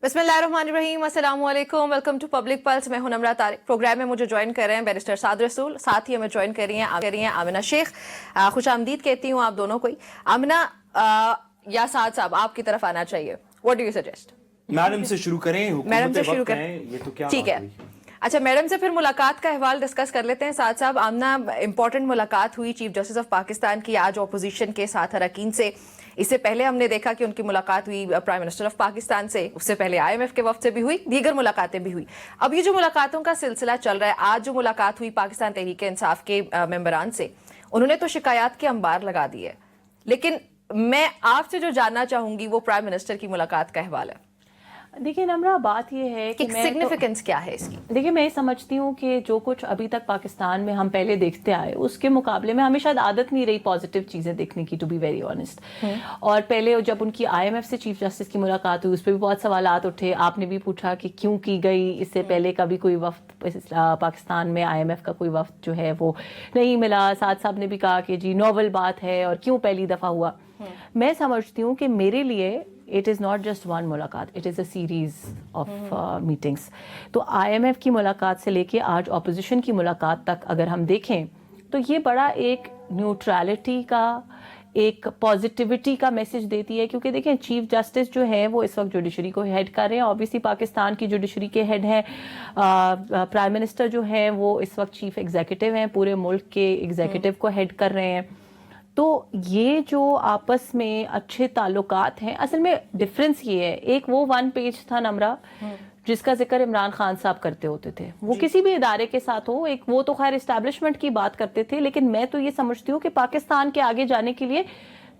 बिस्मिल्लाहिर्रहमानिर्रहीम, अस्सलाम वालेकुम, वेलकम टू पब्लिक पल्स। मैं हूं नम्रा तारिक। प्रोग्राम में मुझे ज्वाइन कर रहे हैं बैरिस्टर साद रसूल, साथ ही हमें ज्वाइन कर रही हैं आमिना शेख। खुश आमदीद कहती हूँ आप दोनों को ही। आमिना या साद साहब, आपकी तरफ आना चाहिए, what do you suggest? Madam से शुरू करें, मैडम से शुरू करें, ये तो क्या ठीक बात है। हुई? अच्छा, मैडम से फिर मुलाकात का अहवाल डिस्कस कर लेते हैं। साथ साहब, आमना इंपॉर्टेंट मुलाकात हुई चीफ जस्टिस ऑफ पाकिस्तान की आज अपोजिशन के साथ अरकान से। इससे पहले हमने देखा कि उनकी मुलाकात हुई प्राइम मिनिस्टर ऑफ पाकिस्तान से, उससे पहले IMF के वफ्द से भी हुई, दीगर मुलाकातें भी हुई। अब ये जो मुलाकातों का सिलसिला चल रहा है, आज जो मुलाकात हुई पाकिस्तान तहरीक इंसाफ के मेंबरान से, उन्होंने तो शिकायत के अंबार लगा दिए, लेकिन मैं आपसे जो जानना चाहूंगी वो प्राइम मिनिस्टर की मुलाकात का अहवाल है। देखिए नम्रा, बात ये है कि सिग्निफिकेंस क्या है इसकी? देखिए, मैं ये समझती हूँ कि जो कुछ अभी तक पाकिस्तान में हम पहले देखते आए उसके मुकाबले में हमें शायद आदत नहीं रही पॉजिटिव चीज़ें देखने की, टू बी वेरी ऑनेस्ट। और पहले जब उनकी IMF से चीफ जस्टिस की मुलाकात हुई, उस पर भी बहुत सवालात उठे। आपने भी पूछा कि क्यों की गई, इससे पहले कभी कोई वफ्द पाकिस्तान में IMF का कोई वफ्द जो है वो नहीं मिला। साथ साहब ने भी कहा कि जी नॉवल बात है और क्यों पहली दफ़ा हुआ। मैं समझती हूँ कि मेरे लिए it is not just one मुलाकात, it is a series of meetings. तो IMF की मुलाकात से लेके आज ऑपोजिशन की मुलाकात तक अगर हम देखें तो ये बड़ा एक न्यूट्रलिटी का, एक पॉजिटिविटी का मैसेज देती है। क्योंकि देखें, चीफ जस्टिस जो है वो इस वक्त जुडिशरी को हेड कर रहे हैं। ऑब्वियसली पाकिस्तान की जुडिशरी के हेड हैं। प्राइम मिनिस्टर जो हैं वो इस वक्त चीफ एग्जीक्यूटिव हैं, पूरे मुल्क के एग्जीक्यूटिव को हेड कर रहे हैं। तो ये जो आपस में अच्छे ताल्लुकात हैं, असल में डिफरेंस ये है, एक वो वन पेज था नम्रा जिसका जिक्र इमरान खान साहब करते होते थे, वो किसी भी इदारे के साथ हो, एक वो तो खैर इस्टेब्लिशमेंट की बात करते थे, लेकिन मैं तो ये समझती हूँ कि पाकिस्तान के आगे जाने के लिए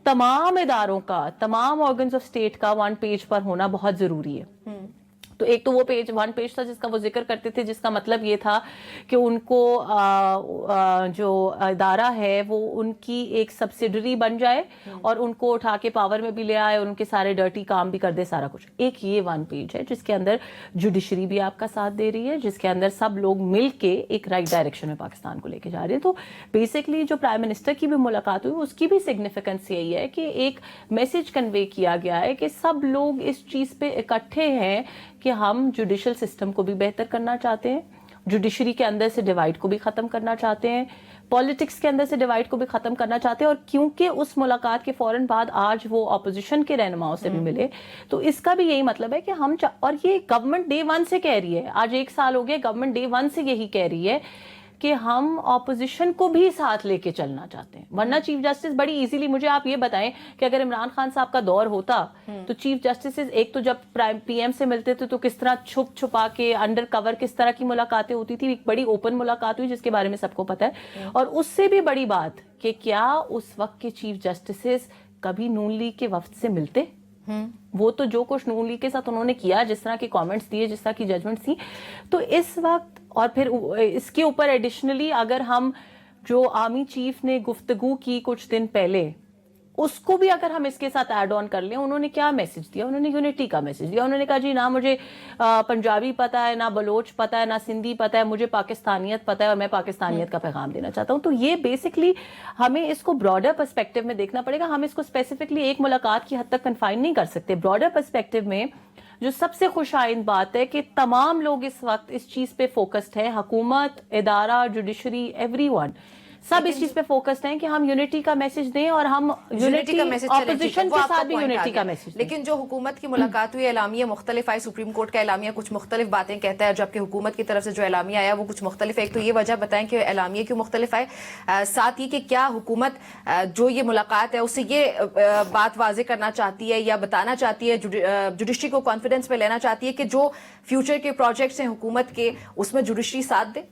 तमाम इदारों का, तमाम ऑर्गन्स ऑफ स्टेट का वन पेज पर होना बहुत जरूरी है। तो एक तो वो वन पेज था जिसका वो जिक्र करते थे, जिसका मतलब ये था कि उनको जो इदारा है वो उनकी एक सब्सिडरी बन जाए और उनको उठा के पावर में भी ले आए और उनके सारे डर्टी काम भी कर दे, सारा कुछ। एक ये वन पेज है जिसके अंदर जुडिशरी भी आपका साथ दे रही है, जिसके अंदर सब लोग मिल के एक राइट डायरेक्शन में पाकिस्तान को लेके जा रहे हैं। तो बेसिकली जो प्राइम मिनिस्टर की भी मुलाकात हुई उसकी भी सिग्निफिकेंस यही है कि एक मैसेज कन्वे किया गया है कि सब लोग इस चीज़ पे इकट्ठे हैं कि हम जुडिशल सिस्टम को भी बेहतर करना चाहते हैं, जुडिशरी के अंदर से डिवाइड को भी ख़त्म करना चाहते हैं, पॉलिटिक्स के अंदर से डिवाइड को भी ख़त्म करना चाहते हैं। और क्योंकि उस मुलाकात के फ़ौरन बाद आज वो अपोजिशन के रहनुमाओं से भी मिले, तो इसका भी यही मतलब है कि हम और ये गवर्नमेंट डे 1 से कह रही है, आज 1 साल हो गया, गवर्नमेंट डे 1 से यही कह रही है कि हम ऑपोजिशन को भी साथ लेके चलना चाहते हैं। वरना चीफ जस्टिस बड़ी इजीली, मुझे आप ये बताएं कि अगर इमरान खान साहब का दौर होता तो चीफ जस्टिस एक तो जब PM से मिलते थे तो किस तरह छुप छुपा के अंडर कवर किस तरह की मुलाकातें होती थी। एक बड़ी ओपन मुलाकात हुई जिसके बारे में सबको पता है। और उससे भी बड़ी बात कि क्या उस वक्त के चीफ जस्टिस कभी नून लीग के वफ्द से मिलते? वो तो जो कुछ नून लीग के साथ उन्होंने किया, जिस तरह के कमेंट्स दिए, जिस तरह की जजमेंट्स थी, तो इस वक्त और फिर इसके ऊपर एडिशनली अगर हम जो आर्मी चीफ ने गुफ्तगू की कुछ दिन पहले, उसको भी अगर हम इसके साथ ऐड ऑन कर लें, उन्होंने क्या मैसेज दिया? उन्होंने यूनिटी का मैसेज दिया। उन्होंने कहा जी ना मुझे पंजाबी पता है, ना बलोच पता है, ना सिंधी पता है, मुझे पाकिस्तानियत पता है और मैं पाकिस्तानियत का पैगाम देना चाहता हूँ। तो ये बेसिकली हमें इसको ब्रॉडर पर्सपेक्टिव में देखना पड़ेगा। हम इसको स्पेसिफिकली एक मुलाकात की हद तक कन्फाइन नहीं कर सकते। ब्रॉडर पर्सपेक्टिव में जो सबसे खुशाइंद बात है कि तमाम लोग इस वक्त इस चीज पे फोकस्ड है, हुकूमत, इदारा, जुडिशरी, एवरीवन सब इस चीज पे फोकस्ड हैं कि हम यूनिटी का मैसेज दें और हम यूनिटी का मैसेज ऑपोजिशन के साथ भी यूनिटी का मैसेज। लेकिन जो हुकूमत की मुलाकात हुई, एलामिया मुख्तलिफ आए, सुप्रीम कोर्ट का एलामिया कुछ मुख्तलिफ बातें कहता है, जबकि हुकूमत की तरफ से जो एलामिया आया वो कुछ मुख्तलिफ है। एक तो ये वजह बताएं कि एलामिया क्यों मुख्तलिफ आए, साथ ही कि क्या हुकूमत जो ये मुलाकात है उससे ये बात वाजे करना चाहती है या बताना चाहती है, जुडिशरी को कॉन्फिडेंस में लेना चाहती है कि जो फ्यूचर के प्रोजेक्ट्स हैं हुकूमत के उसमें जुडिशरी साथ दे?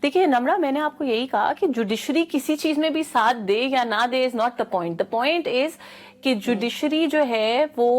देखिए नम्रा, मैंने आपको यही कहा कि जुडिशरी किसी चीज में भी साथ दे या ना दे is not the point. The point is कि जुडिशरी जो है वो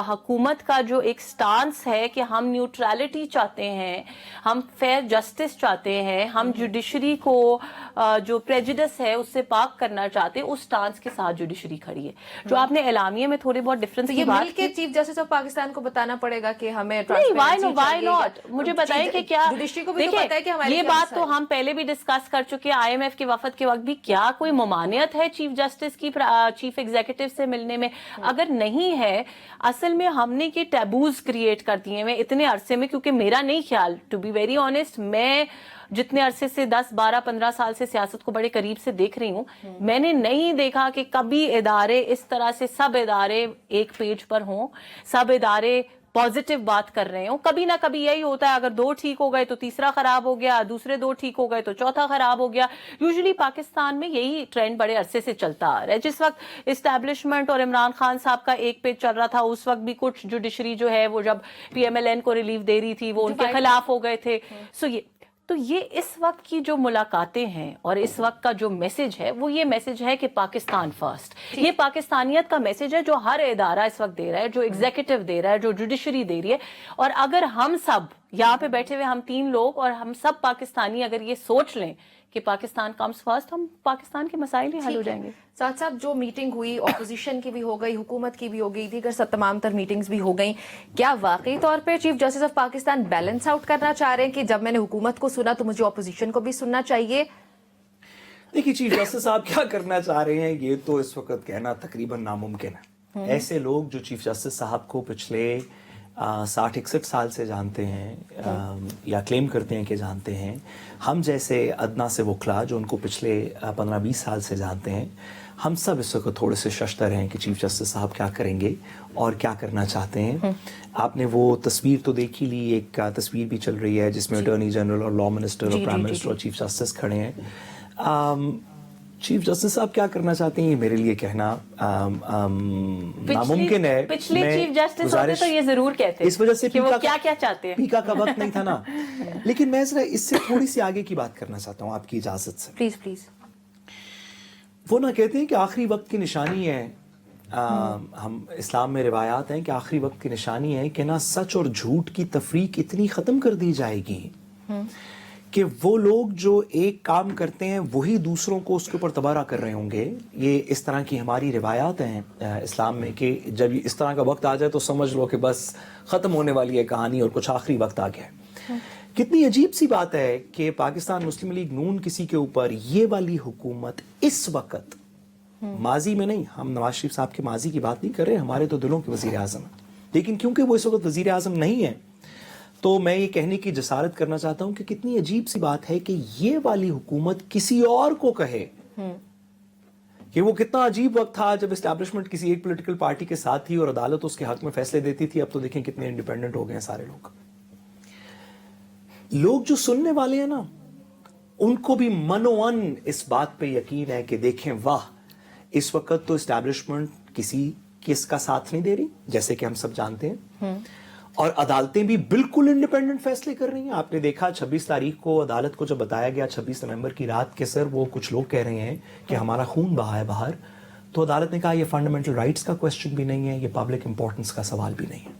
हुकूमत का जो एक स्टांस है कि हम न्यूट्रलिटी चाहते हैं, हम फेयर जस्टिस चाहते हैं, हम जुडिशरी को जो प्रेजुडिस है उससे पाक करना चाहते हैं, उस स्टांस के साथ जुडिशरी खड़ी है। जो आपने एलामिया में थोड़े बहुत डिफरेंस की बात की, चीफ जस्टिस ऑफ पाकिस्तान को बताना पड़ेगा कि हमें व्हाई नॉट, मुझे बताइए कि क्या जुडिशरी को भी तो पता है कि हमारे ये बात तो हम पहले भी डिस्कस कर चुके हैं IMF के वफद के वक्त भी, क्या कोई ममानियत है चीफ जस्टिस की चीफ एग्जीक्यूटिव से मिलने ملنے میں. اگر نہیں ہے, اصل میں ہم نے یہ ٹیبوز کریٹ کر دیے ہیں اتنے عرصے میں, کیونکہ میرا نہیں خیال, ٹو بی ویری آنیسٹ, میں جتنے عرصے سے 10 12 15 سال سے سیاست کو بڑے قریب سے دیکھ رہی ہوں, میں نے نہیں دیکھا کہ کبھی ادارے اس طرح سے سب ادارے ایک پیج پر ہوں, سب ادارے پازیٹیو بات کر رہے ہوں. کبھی نہ کبھی یہی ہوتا ہے, اگر 2 ٹھیک ہو گئے تو تیسرا خراب ہو گیا, دوسرے 2 ٹھیک ہو گئے تو چوتھا خراب ہو گیا. یوزلی پاکستان میں یہی ٹرینڈ بڑے عرصے سے چلتا آ رہا ہے. جس وقت اسٹیبلشمنٹ اور عمران خان صاحب کا ایک پیج چل رہا تھا, اس وقت بھی کچھ جوڈیشری جو ہے وہ جب پی ایم ایل این کو ریلیف دے رہی تھی وہ ان کے خلاف ہو گئے تھے. تو یہ اس وقت کی جو ملاقاتیں ہیں اور اس وقت کا جو میسج ہے وہ یہ میسج ہے کہ پاکستان فرسٹ, یہ پاکستانیت کا میسج ہے جو ہر ادارہ اس وقت دے رہا ہے, جو ایگزیکٹو دے رہا ہے, جو جوڈیشری دے رہی ہے. اور اگر ہم سب یہاں پہ بیٹھے ہوئے ہم 3 لوگ اور ہم سب پاکستانی اگر یہ سوچ لیں کہ پاکستان کمز فرسٹ, ہم پاکستان کے مسائل ہی حل ہو جائیں گے. ساتھ ساتھ جو میٹنگ ہوئی اپوزیشن کی بھی ہو گئی, حکومت کی بھی ہو گئی, دیگر سب تمام تر میٹنگز بھی ہو گئیں, کیا واقعی طور پہ chief justice of Pakistan balance out کرنا چاہ رہے ہیں کہ جب میں نے حکومت کو سنا تو مجھے اپوزیشن کو بھی سننا چاہیے؟ دیکھیے چیف جسٹس صاحب کیا کرنا چاہ رہے ہیں یہ تو اس وقت کہنا تقریباً ناممکن ہے. ایسے لوگ جو چیف جسٹس صاحب کو پچھلے 60-61 سال سے جانتے ہیں یا کلیم کرتے ہیں کہ جانتے ہیں, ہم جیسے ادنا سے وکلا جو ان کو پچھلے 15-20 سال سے جانتے ہیں, ہم سب اس وقت تھوڑے سے ششدر ہیں کہ چیف جسٹس صاحب کیا کریں گے اور کیا کرنا چاہتے ہیں. آپ نے وہ تصویر تو دیکھی لی, ایک تصویر بھی چل رہی ہے جس میں اٹارنی جنرل اور لا منسٹر اور پرائم منسٹر اور چیف جسٹس کھڑے ہیں. چیف جسٹس صاحب کیا کرنا چاہتے ہیں یہ میرے لیے کہنا ناممکن ہے. پچھلے چیف جسٹس ہوتے تو یہ ضرور کہتے اس وجہ سے کہ وہ کیا کیا چاہتے ہیں, پیکا کا وقت نہیں تھا نا. لیکن میں ذرا اس سے تھوڑی سی آگے کی بات کرنا چاہتا ہوں آپ کی اجازت سے. Please please. وہ نہ کہتے ہیں کہ آخری وقت کی نشانی ہے, ہم اسلام میں روایات ہیں کہ آخری وقت کی نشانی ہے کہ نہ سچ اور جھوٹ کی تفریق اتنی ختم کر دی جائے گی کہ وہ لوگ جو ایک کام کرتے ہیں وہی دوسروں کو اس کے اوپر تبارہ کر رہے ہوں گے. یہ اس طرح کی ہماری روایات ہیں اسلام میں کہ جب اس طرح کا وقت آ جائے تو سمجھ لو کہ بس ختم ہونے والی ہے کہانی اور کچھ آخری وقت آ گیا ہے. کتنی عجیب سی بات ہے کہ پاکستان مسلم لیگ نون کسی کے اوپر یہ والی حکومت اس وقت, ماضی میں نہیں, ہم نواز شریف صاحب کے ماضی کی بات نہیں کر رہے, ہمارے تو دلوں کے وزیر اعظم ہیں, لیکن کیونکہ وہ اس وقت وزیر اعظم نہیں ہیں تو میں یہ کہنے کی جسارت کرنا چاہتا ہوں کہ کتنی عجیب سی بات ہے کہ یہ والی حکومت کسی اور کو کہے کہ وہ کتنا عجیب وقت تھا جب اسٹیبلشمنٹ کسی ایک پولیٹیکل پارٹی کے ساتھ تھی اور عدالت اس کے حق میں فیصلے دیتی تھی. اب تو دیکھیں کتنے انڈیپینڈنٹ ہو گئے ہیں سارے لوگ. لوگ جو سننے والے ہیں نا ان کو بھی منوان اس بات پہ یقین ہے کہ دیکھیں واہ, اس وقت تو اسٹیبلشمنٹ کس کا ساتھ نہیں دے رہی جیسے کہ ہم سب جانتے ہیں, اور عدالتیں بھی بالکل انڈیپینڈنٹ فیصلے کر رہی ہیں. آپ نے دیکھا 26 تاریخ کو عدالت کو جب بتایا گیا 26 نومبر کی رات کے سر وہ کچھ لوگ کہہ رہے ہیں کہ ہمارا خون بہا ہے باہر, تو عدالت نے کہا یہ فنڈامنٹل رائٹس کا کوسچن بھی نہیں ہے, یہ پبلک امپورٹنس کا سوال بھی نہیں ہے.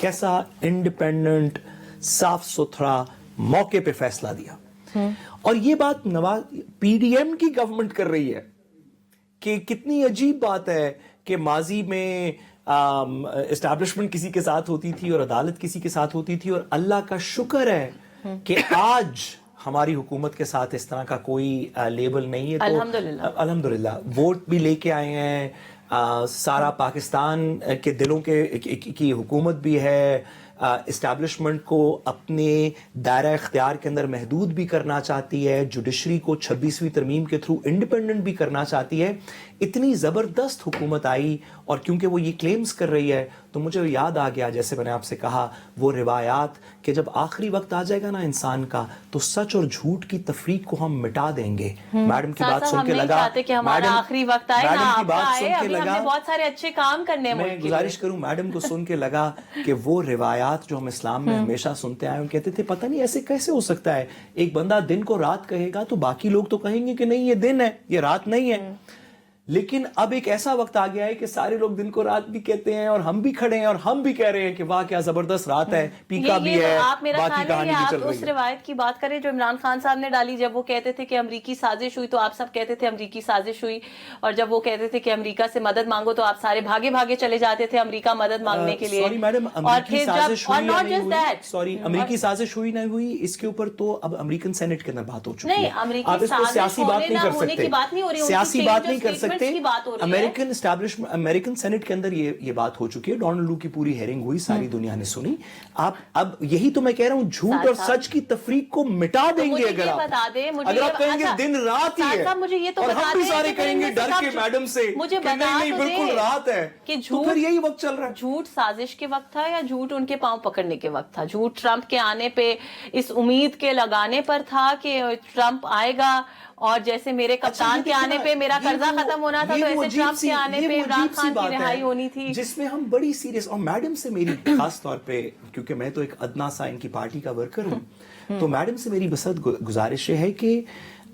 کیسا انڈیپینڈنٹ صاف ستھرا موقع پہ فیصلہ دیا. اور یہ بات پی ڈی ایم کی گورنمنٹ کر رہی ہے کہ کتنی عجیب بات ہے کہ ماضی میں اسٹیبلشمنٹ کسی کے ساتھ ہوتی تھی اور عدالت کسی کے ساتھ ہوتی تھی, اور اللہ کا شکر ہے کہ آج ہماری حکومت کے ساتھ اس طرح کا کوئی لیبل نہیں ہے. تو الحمدللہ ووٹ بھی لے کے آئے ہیں, سارا پاکستان کے دلوں کی حکومت بھی ہے, اسٹیبلشمنٹ کو اپنے دائرہ اختیار کے اندر محدود بھی کرنا چاہتی ہے, جوڈیشری کو 26ویں ترمیم کے تھرو انڈیپینڈنٹ بھی کرنا چاہتی ہے. اتنی زبردست حکومت آئی اور کیونکہ وہ یہ کلیمز کر رہی ہے تو مجھے یاد آ گیا جیسے میں نے آپ سے کہا وہ روایات کہ جب آخری وقت آ جائے گا نا انسان کا تو سچ اور جھوٹ کی تفریق کو ہم مٹا دیں گے. میڈم کی بات سن کے لگا آخری وقت آئے, میڈم کی بات سن کے لگا بہت سارے اچھے کام کرنے ہیں. میں گزارش کروں میڈم کو سن کے لگا کہ وہ روایات جو ہم اسلام میں ہمیشہ سنتے آئے, ہم کہتے تھے پتہ نہیں ایسے کیسے ہو سکتا ہے, ایک بندہ دن کو رات کہے گا تو باقی لوگ تو کہیں گے کہ نہیں یہ دن ہے یہ رات نہیں ہے. لیکن اب ایک ایسا وقت آ گیا ہے کہ سارے لوگ دن کو رات بھی کہتے ہیں اور ہم بھی کھڑے ہیں اور ہم بھی کہہ رہے ہیں کہ واہ کیا زبردست رات ہے, پیکا بھی ہے, باقی کہانی بھی چل رہی ہے. اس روایت کی بات کریں جو عمران خان صاحب نے ڈالی جب وہ کہتے تھے کہ امریکی سازش ہوئی, تو آپ سب کہتے تھے امریکی سازش ہوئی, اور جب وہ کہتے تھے کہ امریکہ سے مدد مانگو تو آپ سارے بھاگے بھاگے چلے جاتے تھے امریکہ مدد مانگنے کے لیے. سوری میڈم, امریکی سازش ہوئی یا نہیں ہوئی, سوری امریکی سازش ہوئی نہیں ہوئی اس کے اوپر تو اب امریکن سینٹ کے اندر بات ہو چکی ہے. نہیں, امریکی سازش ہونے نہ ہونے کی بات نہیں ہو رہی, سیاسی بات نہیں کر سکتے. appointments की बात हो रही है। अमेरिकन एस्टैब्लिशमेंट, अमेरिकन सेनेट के अंदर ये बात हो चुकी है, डोनाल्ड लू की पूरी हेयरिंग हुई, सारी दुनिया ने सुनी। आप अब यही तो मैं कह रहा हूं, झूठ और सच की तफरीक को मिटा देंगे अगर आप, अगर आप कहेंगे दिन रात ही है, मुझे ये तो और बता हम भी दें सारे कि कहेंगे डर के मैडम से मुझे कि नहीं बिल्कुल रात है, कि तो फिर यही वक्त चल रहा है। झूठ साजिश के वक्त था या झूठ उनके पांव पकड़ने के वक्त था? झूठ ट्रंप के आने पे, इस उम्मीद के लगाने पर था कि ट्रंप आएगा, और जैसे मेरे कप्तान के आने पे मेरा कर्जा खत्म होना था, तो ऐसे ट्रंप के आने पे इमरान खान की रिहाई होनी थी, जिसमें हम बड़ी सीरियस। और मैडम से मेरी खास तौर पे, क्योंकि मैं तो एक अदना सा इनकी पार्टी का वर्कर हूं, तो मैडम से मेरी बसत गुजारिश है कि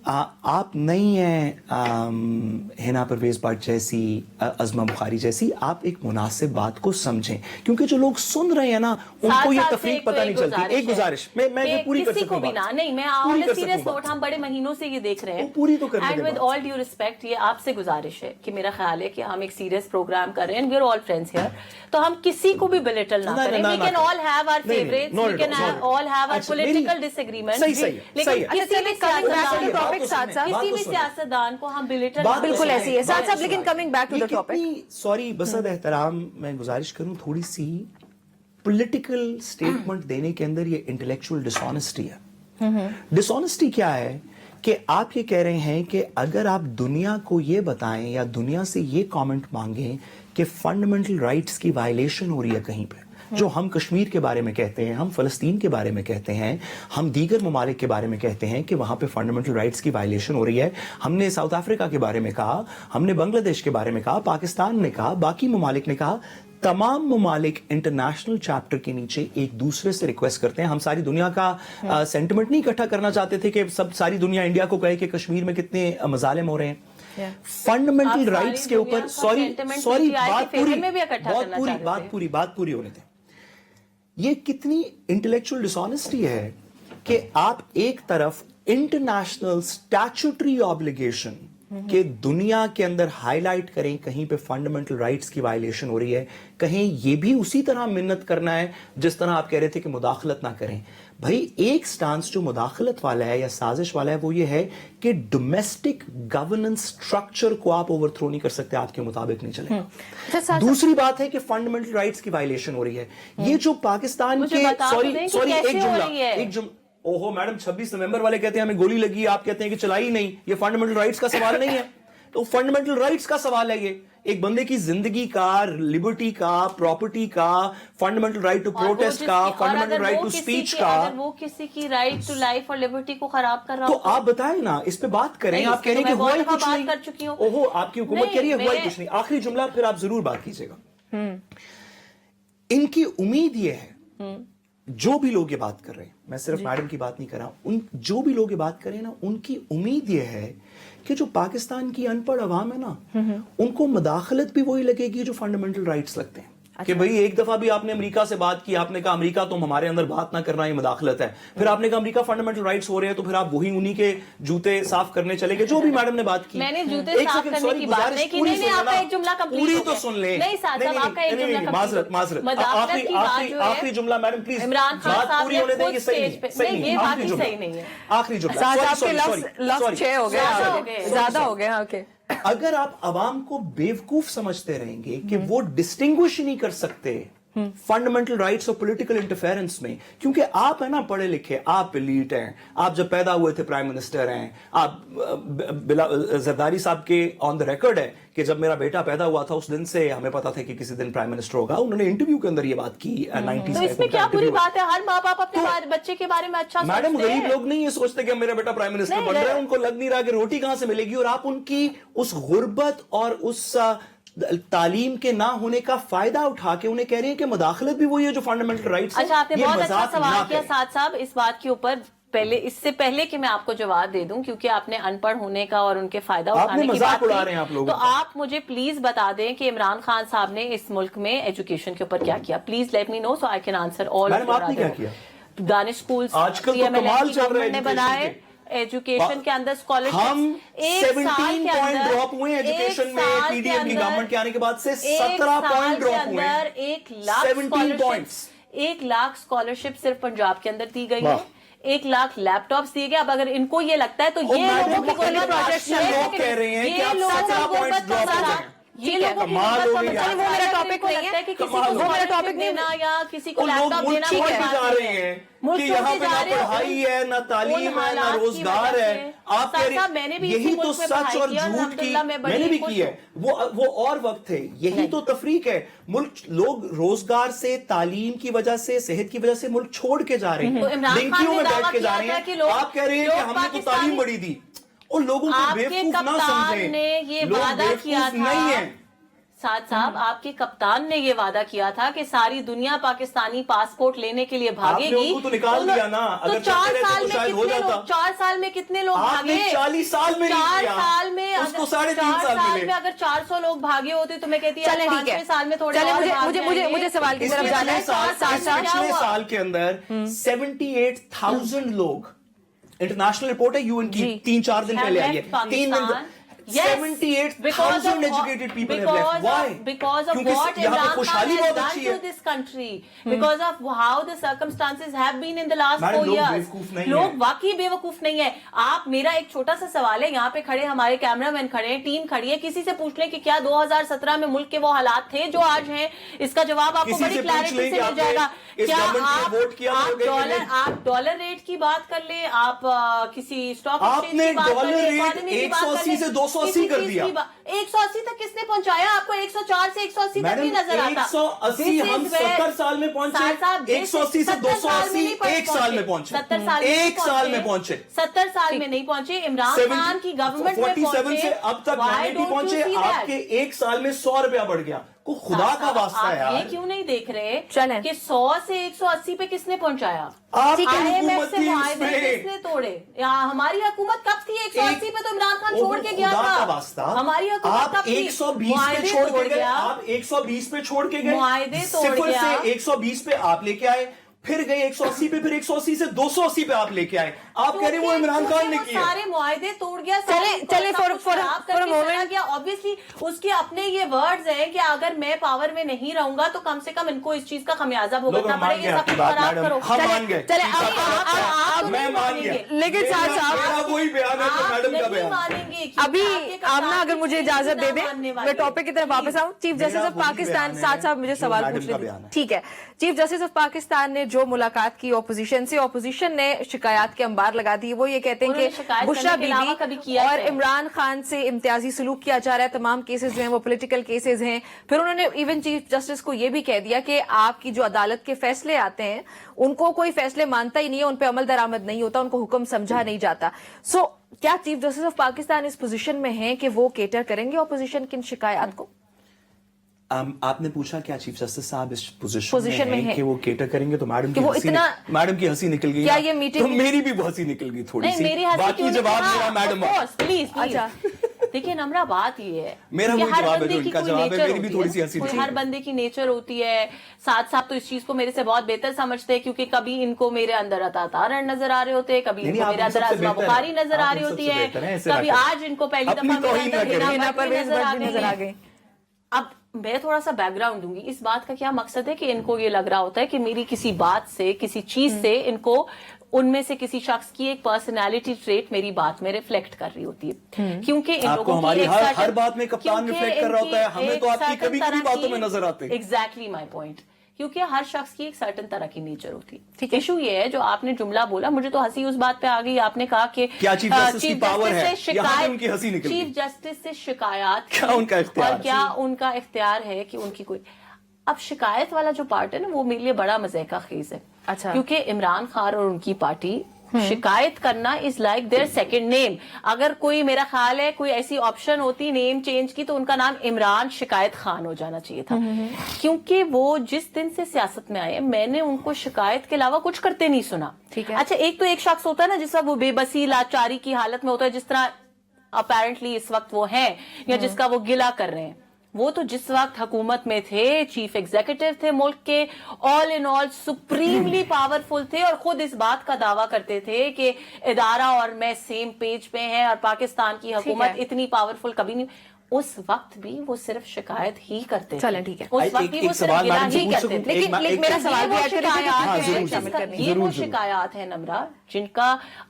आप नहीं हैं हिना परवेज भट्ट जैसी, अज़मा बुखारी जैसी, आप एक मुनासिब बात को समझें, क्योंकि जो लोग सुन रहे हैं ना उनको ये तफरीक पता नहीं चलती। एक गुजारिश मैं ये पूरी कर सकता हूं, नहीं मैं ऑन सीरियस नोट, हम बड़े महीनों से ये देख रहे हैं, पूरी तो करने and with all due respect, ये आपसे गुजारिश है कि मेरा ख्याल है कि हम एक सीरियस प्रोग्राम कर रहे हैं, we are all friends here, तो हम किसी को भी बिलिटल ना करें। We can all have our favourites, we can all have our political disagreements, लेकिन किसी भी सियासतदान को हम बिलिटल बिल्कुल ऐसी है साथ साथ। लेकिन coming back to the topic, sorry बसद एहतराम, मैं गुजारिश करूं थोड़ी सी पॉलिटिकल स्टेटमेंट देने के अंदर ये इंटेलेक्चुअल डिसऑनेस्टी है। डिसऑनेस्टी क्या है कि आप ये कह रहे हैं कि अगर आप दुनिया को ये बताएं या दुनिया से ये कमेंट मांगें कि फंडामेंटल राइट्स की वायलेशन हो रही है कहीं पे, जो हम कश्मीर के बारे में कहते हैं, हम फलस्तीन के बारे में कहते हैं, हम दीगर ममालिक के बारे में कहते हैं कि वहां पे फंडामेंटल राइट्स की वायलेशन हो रही है, हमने साउथ अफ्रीका के बारे में कहा, हमने बांग्लादेश के बारे में कहा, पाकिस्तान ने कहा, बाकी ममालिक ने कहा, तमाम ममालिक इंटरनेशनल चैप्टर के नीचे एक दूसरे से रिक्वेस्ट करते हैं। हम सारी दुनिया का सेंटिमेंट नहीं इकट्ठा करना चाहते थे कि सब सारी दुनिया इंडिया को कहे कि कश्मीर में कितने मजालिम हो रहे हैं। फंडामेंटल राइट्स के ऊपर बात पूरी होने दें। ये कितनी इंटेलेक्चुअल डिसऑनेस्टी है कि आप एक तरफ इंटरनेशनल स्टैट्यूटरी ऑब्लिगेशन कि दुनिया के अंदर हाईलाइट करें कहीं पे फंडामेंटल राइट्स की वायलेशन हो रही है, कहीं ये भी उसी तरह मिन्नत करना है जिस तरह आप कह रहे थे कि मुदाखलत ना करें। भाई एक स्टांस जो मुदाखलत वाला है या साजिश वाला है वो ये है कि डोमेस्टिक गवर्नेंस स्ट्रक्चर को आप ओवरथ्रो नहीं कर सकते, आपके मुताबिक नहीं चलेगा। दूसरी बात है कि फंडामेंटल राइट्स की वायलेशन हो रही है। ये जो पाकिस्तान के एक जुमला ओहो मैडम 26 नवंबर वाले कहते हैं हमें गोली लगी, आप कहते हैं कि चलाई नहीं, ये फंडामेंटल राइट्स का सवाल नहीं है। तो फंडामेंटल राइट्स का सवाल है, ये एक बंदे की जिंदगी का, लिबर्टी का, प्रॉपर्टी का, फंडामेंटल राइट टू प्रोटेस्ट का, फंडामेंटल राइट टू स्पीच का। अगर वो किसी की राइट टू लाइफ और लिबर्टी को खराब कर रहा हो तो आप बताएं ना, इस पे बात करें। आप कह रहे हैं कि हुआ ही कुछ नहीं, कर चुकी हूं। ओहो आपकी हुकूमत कह रही है हुआ ही कुछ नहीं। आखिरी जुमला फिर आप जरूर बात कीजिएगा। इनकी उम्मीद ये है, जो भी लोग ये बात कर रहे हैं, मैं सिर्फ मैडम की बात नहीं कर रहा, उन जो भी लोग ये बात कर रहे हैं ना, उनकी उम्मीद ये है कि जो पाकिस्तान की अनपढ़ अवाम है ना, उनको मुदाखलत भी वही लगेगी जो फंडामेंटल राइट्स लगते हैं। कि भाई एक दफा भी आपने अमेरिका से बात की, आपने कहा अमेरिका तुम हमारे अंदर बात ना करना, ये मुदाखलत है। फिर आपने कहा अमेरिका फंडामेंटल राइट्स हो रहे हैं, तो फिर आप वही उन्हीं के जूते साफ करने चले गए, जो भी मैडम ने बात की। मैंने जूते साफ करने की बात नहीं की, नहीं आपका एक जुमला कंप्लीट पूरी तो सुन ले। नहीं साहब आपका एक जुमला माजरत आखिरी जुमला मैडम प्लीज, इमरान खान साहब पूरी होने देंगे। सही ये बात ही सही नहीं है। आखिरी जुमला, लफ्ज़ 6 हो गए, ज्यादा हो गया। ओके, अगर आप अवाम को बेवकूफ समझते रहेंगे कि वो डिस्टिंग्विश ही नहीं कर सकते फंडामेंटल राइट्स और पॉलिटिकल इंटरफेरेंस में, क्योंकि आप है ना पढ़े लिखे, आप एलीट हैं, आप जब पैदा हुए थे प्राइम मिनिस्टर हैं, आप जरदारी साहब के ऑन द रिकॉर्ड है कि जब मेरा बेटा पैदा हुआ था उस दिन से हमें पता था कि किसी दिन प्राइम मिनिस्टर होगा। उन्होंने इंटरव्यू के अंदर ये बात की 90s। तो इसमें क्या बुरी बात है? हर माँ बाप अपने बच्चे के बारे में अच्छा सोचते हैं। मैडम गरीब लोग नहीं ये सोचते कि मेरा बेटा प्राइम मिनिस्टर बन रहा है, उनको लग नहीं रहा कि रोटी कहां से मिलेगी, और आप उनकी उस गुर्बत और उस तालीम के ना होने का फायदा उठा के उन्हें कह रहे हैं कि मुदाखलत भी वही है जो फंडामेंटल राइट्स है। अच्छा, आपने बहुत अच्छा सवाल किया साथ साहब इस बात के ऊपर। पहले इससे पहले कि मैं आपको जवाब दे दूं, क्योंकि आपने अनपढ़ होने का और उनके फायदा उठाने की बात की, तो आप मुझे प्लीज बता दें कि इमरान खान साहब ने इस मुल्क में एजुकेशन के ऊपर क्या किया। Please let me know so I can answer all. Danish schools आजकल तो कमाल चल रहा है बनाए, एजुकेशन के अंदर स्कॉलरशिप हम 17 पॉइंट ड्रॉप हुए एजुकेशन में पीडीएम की गवर्नमेंट के आने के बाद से 17 पॉइंट ड्रॉप हुए। 1 लाख 17 पॉइंट्स, 1 लाख स्कॉलरशिप सिर्फ पंजाब के अंदर दी गई है। 1 लाख लैपटॉप्स दिए गए। अब अगर इनको ये लगता है तो ये लोगों की मुख्तलिफ प्रोजेक्ट्स में लोग कह रहे हैं कि आप 17 पॉइंट्स ड्रॉप हो जाएं। ये लोगों की कमाल हो गई वो यार। मेरा टॉपिक नहीं है कि किसी को वो मेरा टॉपिक देना या किसी को वो लोग लैपटॉप मुल्क देना छोड़ कोई के बात जा नहीं रहे है। हैं मुल्क कि छोड़ यहाँ के पे जा ना रहे हो, पढ़ाई है, ना तालीम उन है, ना हालात की रोजगार वजह है। से। आप कह साहब, मैंने भी रहे इसी यही तो मुल्क में सच पढ़ाई और किया, झूठ की अल्हम्दुलिल्लाह मैं बड़ी मैंने भी खुश की है। वो और वक्त है, यही तो तफरीक है। मुल्क लोग रोजगार से, तालीम की वजह से, सेहत की वजह से मुल्क छोड़ के जा रहे तो हैं, इमरान खान डिंकियों ने में दावा बैठ के किया जा रहे था हैं। कि लोग- आप कह रहे हैं कि लोग हमने तो पाकिस्तानी- तालीम बड़ी दी। और लोगों को आपके बेवकूफ ना कप्तान समझें, ने ये लोग वादा बेवकूफ किया था, नहीं है। साथ साहब आपके कप्तान ने ये वादा किया था कि सारी दुनिया पाकिस्तानी पासपोर्ट लेने के लिए भागेगी। आपने उनको तो निकाल दिया ना, तो अगर 4 चलते रहते साल तो में शायद हो कितने जाता। लोग 4 साल में कितने लोग आपने भागे? 40 साल में नहीं 4 किया। साल में उसको अगर 3.5 साल मिले। में अगर 400 लोग भागे होते तो मैं कहती चलें, ठीक है। 5 साल में थोड़े चलें, और मुझे- भाग मुझे- मुझे- जाएंगे। मुझे सवाल की तरफ इसलिए जाना है। पिछले साल में क्या पिछले हुआ? साल के अंदर 78,000 लोग, इंटरनेशनल रिपोर्ट है यूएन की, जी। 3-4 दिन पहले आई है, 3 दिन Yes, 78,000 educated people have left. Why? Because of क्योंकि what यहाँ पे Imran Khan खुशहाली has बहुत done अच्छी to है। this country, because of how the circumstances have been in the last madam, 4 लोग years. बेवकूफ नहीं लोग हैं। वाकई बेवकूफ नहीं है। आप, मेरा एक छोटा सा सवाल है, यहाँ पे खड़े हमारे कैमरामैन खड़े हैं, टीम खड़ी है, किसी से पूछ लें कि क्या 2017 में मुल्क के वो हालात थे जो आज हैं? इसका जवाब आपको किसी बड़ी से पूछ क्लैरिटी लें से कि मिल आपने जाएगा। इस क्या गवर्नमेंट में वोट किया आप तो गए कि नहीं? आप डॉलर रेट की बात कर ले, आप किसी स्टॉक आपने डॉलर रेट 180 से 280 कर दिया। 180 तक किसने पहुंचाया आपको? 104 से 180 तक नहीं नजर आता। 180 हम 70 साल में पहुंचे, 180 से 280 एक साल में पहुंचे, 70 साल एक साल में पहुंचे, 70 साल में नहीं पहुंचे। इमरान 70 खान की गवर्नमेंट में 47 पहुंचे। से अब तक Why 90 don't you पहुंचे। see that? आपके एक साल में 100 रुपया बढ़ गया। को खुदा का वास्ता है आप ये यार। क्यों नहीं देख रहे चलें। कि 100 से 180 पे किसने पहुंचाया? आपकी IMF हुकूमत से थी मुआहदे उसमें। किसने तोड़े? या हमारी हुकूमत कब थी? 180 पे तो इमरान खान छोड़ के गया खुदा का था। वास्ता, हमारी हुकूमत आप कब थी? 120 पे मुआहदे छोड़ तोड़ के गए, गया। आप 120 पे छोड़ के गए, मुआहदे तोड़ 0 गया। से 120 पे आप लेके आए, फिर गए 180 पे, फिर 180 से 280 पे आप लेके आए। आप कह रहे हैं वो इमरान खान ने क्योंकि वो किया। सारे मुआहदे तोड़ गया। चले for a moment। ऑब्वियसली उसके अपने ये वर्ड्स हैं कि अगर मैं पावर में नहीं रहूंगा तो कम से कम इनको इस चीज का खमियाजा भुगतना मान पड़ेगा। गए सब आपकी कुछ बात, खराब मैडम। करो। हम मान गए। चले, आप मैं नहीं मान गया। मानेंगे। लेकिन साथ साहब मेरा वही बयान है जो आप मैडम का नहीं बयान। मानेंगे क्योंकि अभी आपके कप्तान आमना अगर की मुझे चीज़ इजाजत दे ना दे, मानने मैं वाले। टॉपिक की तरफ वापस आऊं। चीफ जस्टिस मेरा ऑफ वही पाकिस्तान, बयान है साथ साहब मुझे जो सवाल मैडम पूछने का दीजिए। बयान है। ठीक है, चीफ जस्टिस ऑफ पाकिस्तान ने जो मुलाकात की ऑपोजिशन से, ऑपोजिशन ने शिकायत के अंबार लगा दी। वो ये कहते हैं उन्होंने कि शिकायत बुशरा करने के अलावा कभी बीबी किया और है। इमरान खान से इम्तियाजी सलूक किया जा रहा है। तमाम केसेस जो हैं वो पॉलिटिकल केसेस हैं। फिर उन्होंने इवन चीफ जस्टिस को ये भी कह दिया कि आपकी जो अदालत के फैसले आते हैं उनको कोई फैसले मानता ही नहीं है, उन पर अमल दरामद नहीं होता, उनको हुक्म समझा नहीं जाता। सो क्या चीफ जस्टिस ऑफ पाकिस्तान इस पोजीशन में हैं कि वो केटर करेंगे ऑपोजिशन की इन शिकायत को? आपने पूछा क्या चीफ जस्टिस साहब इस पोजीशन पोजीशन में में हैं हैं कि वो केटर करेंगे, तो मैडम कि की वो हंसी इतना- मैडम की हंसी निकल गई क्या ना, ये मीटिंग- तो मेरी भी हंसी निकल गई थोड़ी नहीं, सी। मेरी हंसी बाकी क्यों जवाब नहीं? मेरा हाँ, madam of course, please, please। अच्छा। देखिए नम्रा, बात ये है मेरा कि वही हर जवाब है बंदे जो की इनका कोई जवाब है, नेचर मेरी भी होती थोड़ी सी हंसी कोई निकली। हर बंदे की नेचर होती है। साथ साथ तो इस चीज को मेरे से बहुत बेहतर समझते हैं क्योंकि कभी इनको मेरे अंदर अतातारण नजर आ रहे होते हैं, कभी नहीं, इनको आप मेरे इन अंदर सबसे आजमा बेहतर बुखारी हैं। नजर आप आ इन रही होती सबसे है, बेहतर हैं, ऐसे ना कभी करें। आज इनको पहली अपनी दफा मेरे तौहीन ना अंदर करें। हिना पर भी नजर आ नजर आ गई। गई। अब मैं थोड़ा सा बैकग्राउंड दूंगी। इस बात का क्या मकसद है कि इनको ये लग रहा होता है कि मेरी किसी बात से, किसी चीज से इनको उनमें से किसी शख्स की एक पर्सनालिटी ट्रेट मेरी बात में रिफ्लेक्ट कर रही होती है। क्योंकि इन आपको लोगों की हमारी एक हर certain- बात में कप्तान क्योंकि reflect कर रहा होता है, इनकी हमें तो एक आपकी certain कभी-कभी तरह बातों की- में नजर आते हैं। Exactly my point. क्योंकि हर शख्स की एक सर्टन तरह की नेचर होती है। ठीक है। इशू ये है जो आपने जुमला बोला, मुझे तो हंसी उस बात पे आ गई। आपने कहा कि क्या चीफ जस्टिस की पावर है? से यहाँ पे उनकी हंसी निकल गई। चीफ जस्टिस से शिकायत क्या उनका इख्तियार? और क्या उनका इख्तियार है कि उनकी कोई, अब शिकायत वाला जो पार्ट है ना वो मेरे लिए बड़ा मजे का खेज है। अच्छा। क्योंकि इमरान खान और उनकी पार्टी शिकायत करना is like their second name. अगर कोई, मेरा ख्याल है कोई ऐसी ऑप्शन होती नेम चेंज की तो उनका नाम इमरान शिकायत खान हो जाना चाहिए था। क्योंकि वो जिस दिन से सियासत में आए मैंने उनको शिकायत के अलावा कुछ करते नहीं सुना। ठीक है। अच्छा, एक तो एक शख्स होता है ना जिस वक्त वो बेबसी लाचारी की हालत में होता है, जिस तरह अपेरेंटली इस वक्त वो है, या जिसका वो गिला कर रहे हैं। वो तो जिस वक्त हुकूमत में थे, चीफ एग्जीक्यूटिव थे मुल्क के, all in all supremely powerful थे और खुद इस बात का दावा करते थे कि इदारा और मैं सेम पेज पे हैं और पाकिस्तान की हुकूमत है। इतनी पावरफुल कभी नहीं। उस वक्त भी वो सिर्फ शिकायत ही करते थे। चलें, ठीक है। उस वक्त भी वो सिर्फ सवाल गिला मैडम से ही पूछ करते सकूं? थे। लेकिन मेरा सवाल भी ऐड करें, हाँ, जरूर, ये वो शिकायत है नम्रा जिनका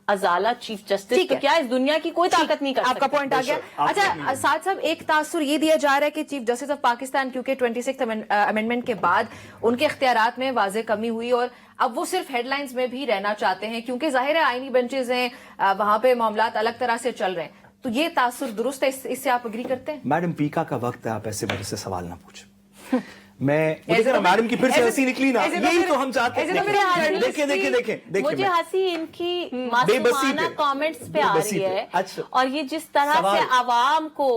अजाला चीफ जस्टिस तो क्या इस दुनिया की कोई ताकत नहीं कर सकती। आपका पॉइंट आ गया। अच्छा साथ साहब, एक तासुर ये दिया जा रहा है कि चीफ जस्टिस ऑफ पाकिस्तान, क्योंकि 26th अमेंडमेंट के बाद उनके इख्तियारात में वाज़े कमी हुई और अब वो सिर्फ हेडलाइंस में भी रहना चाहते हैं, क्योंकि जाहिर है आईनी बेंचेस हैं, वहां पे मामलात अलग तरह से चल रहे हैं। तो ये तासुर दुरुस्त है, इससे आप एग्री करते हैं? मैडम पीका का वक्त है, आप ऐसे मेरे से सवाल ना पूछें। मैं मैडम की फिर से हंसी निकली ना, यही तो हम चाहते हैं। देखें मुझे हंसी इनकी मासूमाना कमेंट्स पे आ रही है। अच्छा। और ये जिस तरह से आवाम को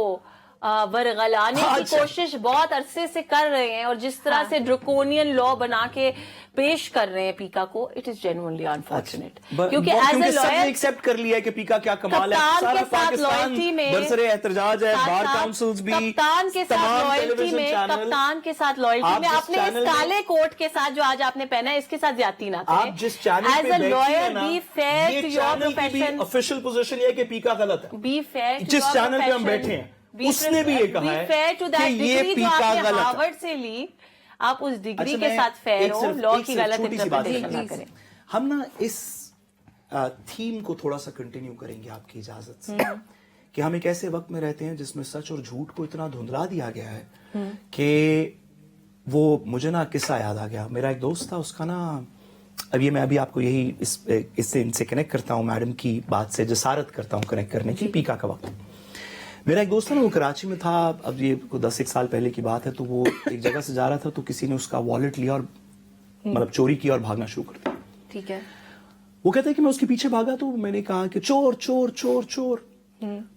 वरगलाने की कोशिश बहुत अरसे से कर रहे हैं और जिस तरह से ड्रकोनियन लॉ बना के पेश कर रहे हैं पीका को, इट इज जेन्युइनली अनफॉर्चुनेट। क्योंकि एज ए लॉयर एक्सेप्ट कर लिया है कि पीका क्या कमाल है, सारा पाकिस्तान बरसरे एहतजाज है, बार काउंसिल्स भी, कप्तान के साथ लॉयल्टी में, कप्तान के साथ लॉयल्टी में अपने इस काले कोट के साथ जो आज आपने पहना है इसके साथ ज्यादती ना करें। आप जिस channel as a lawyer be fair to your profession. Official position ये है कि पीका गलत है। बी फेयर टू जिस चैनल पे हम बैठे हैं उसने भी ये कहा है कि ये पीका गलत है। हार्वर्ड से ली, आप उस डिग्री के साथ फेयर हो, लॉ की गलत इंटरप्रिटेशन ना करें। हम ना इस थीम को थोड़ा सा कंटिन्यू करेंगे आपकी इजाजत से, कि हम एक ऐसे वक्त में रहते हैं जिसमें सच और झूठ को इतना धुंधला दिया गया है कि वो मुझे ना किस्सा याद आ गया। मेरा एक दोस्त था, उसका ना मैं अभी आपको यही इससे इनसे कनेक्ट करता हूँ, मैडम की बात से जसारत करता हूँ कनेक्ट करने की। पीका का वक्त, मेरा एक दोस्त था ना, वो कराची में था, अब ये 10-1 साल पहले की बात है। तो वो एक जगह से जा रहा था तो किसी ने उसका वॉलेट लिया और मतलब चोरी किया और भागना शुरू कर दिया। ठीक है। वो कहता है कि मैं उसके पीछे भागा तो मैंने कहा कि चोर चोर चोर चोर।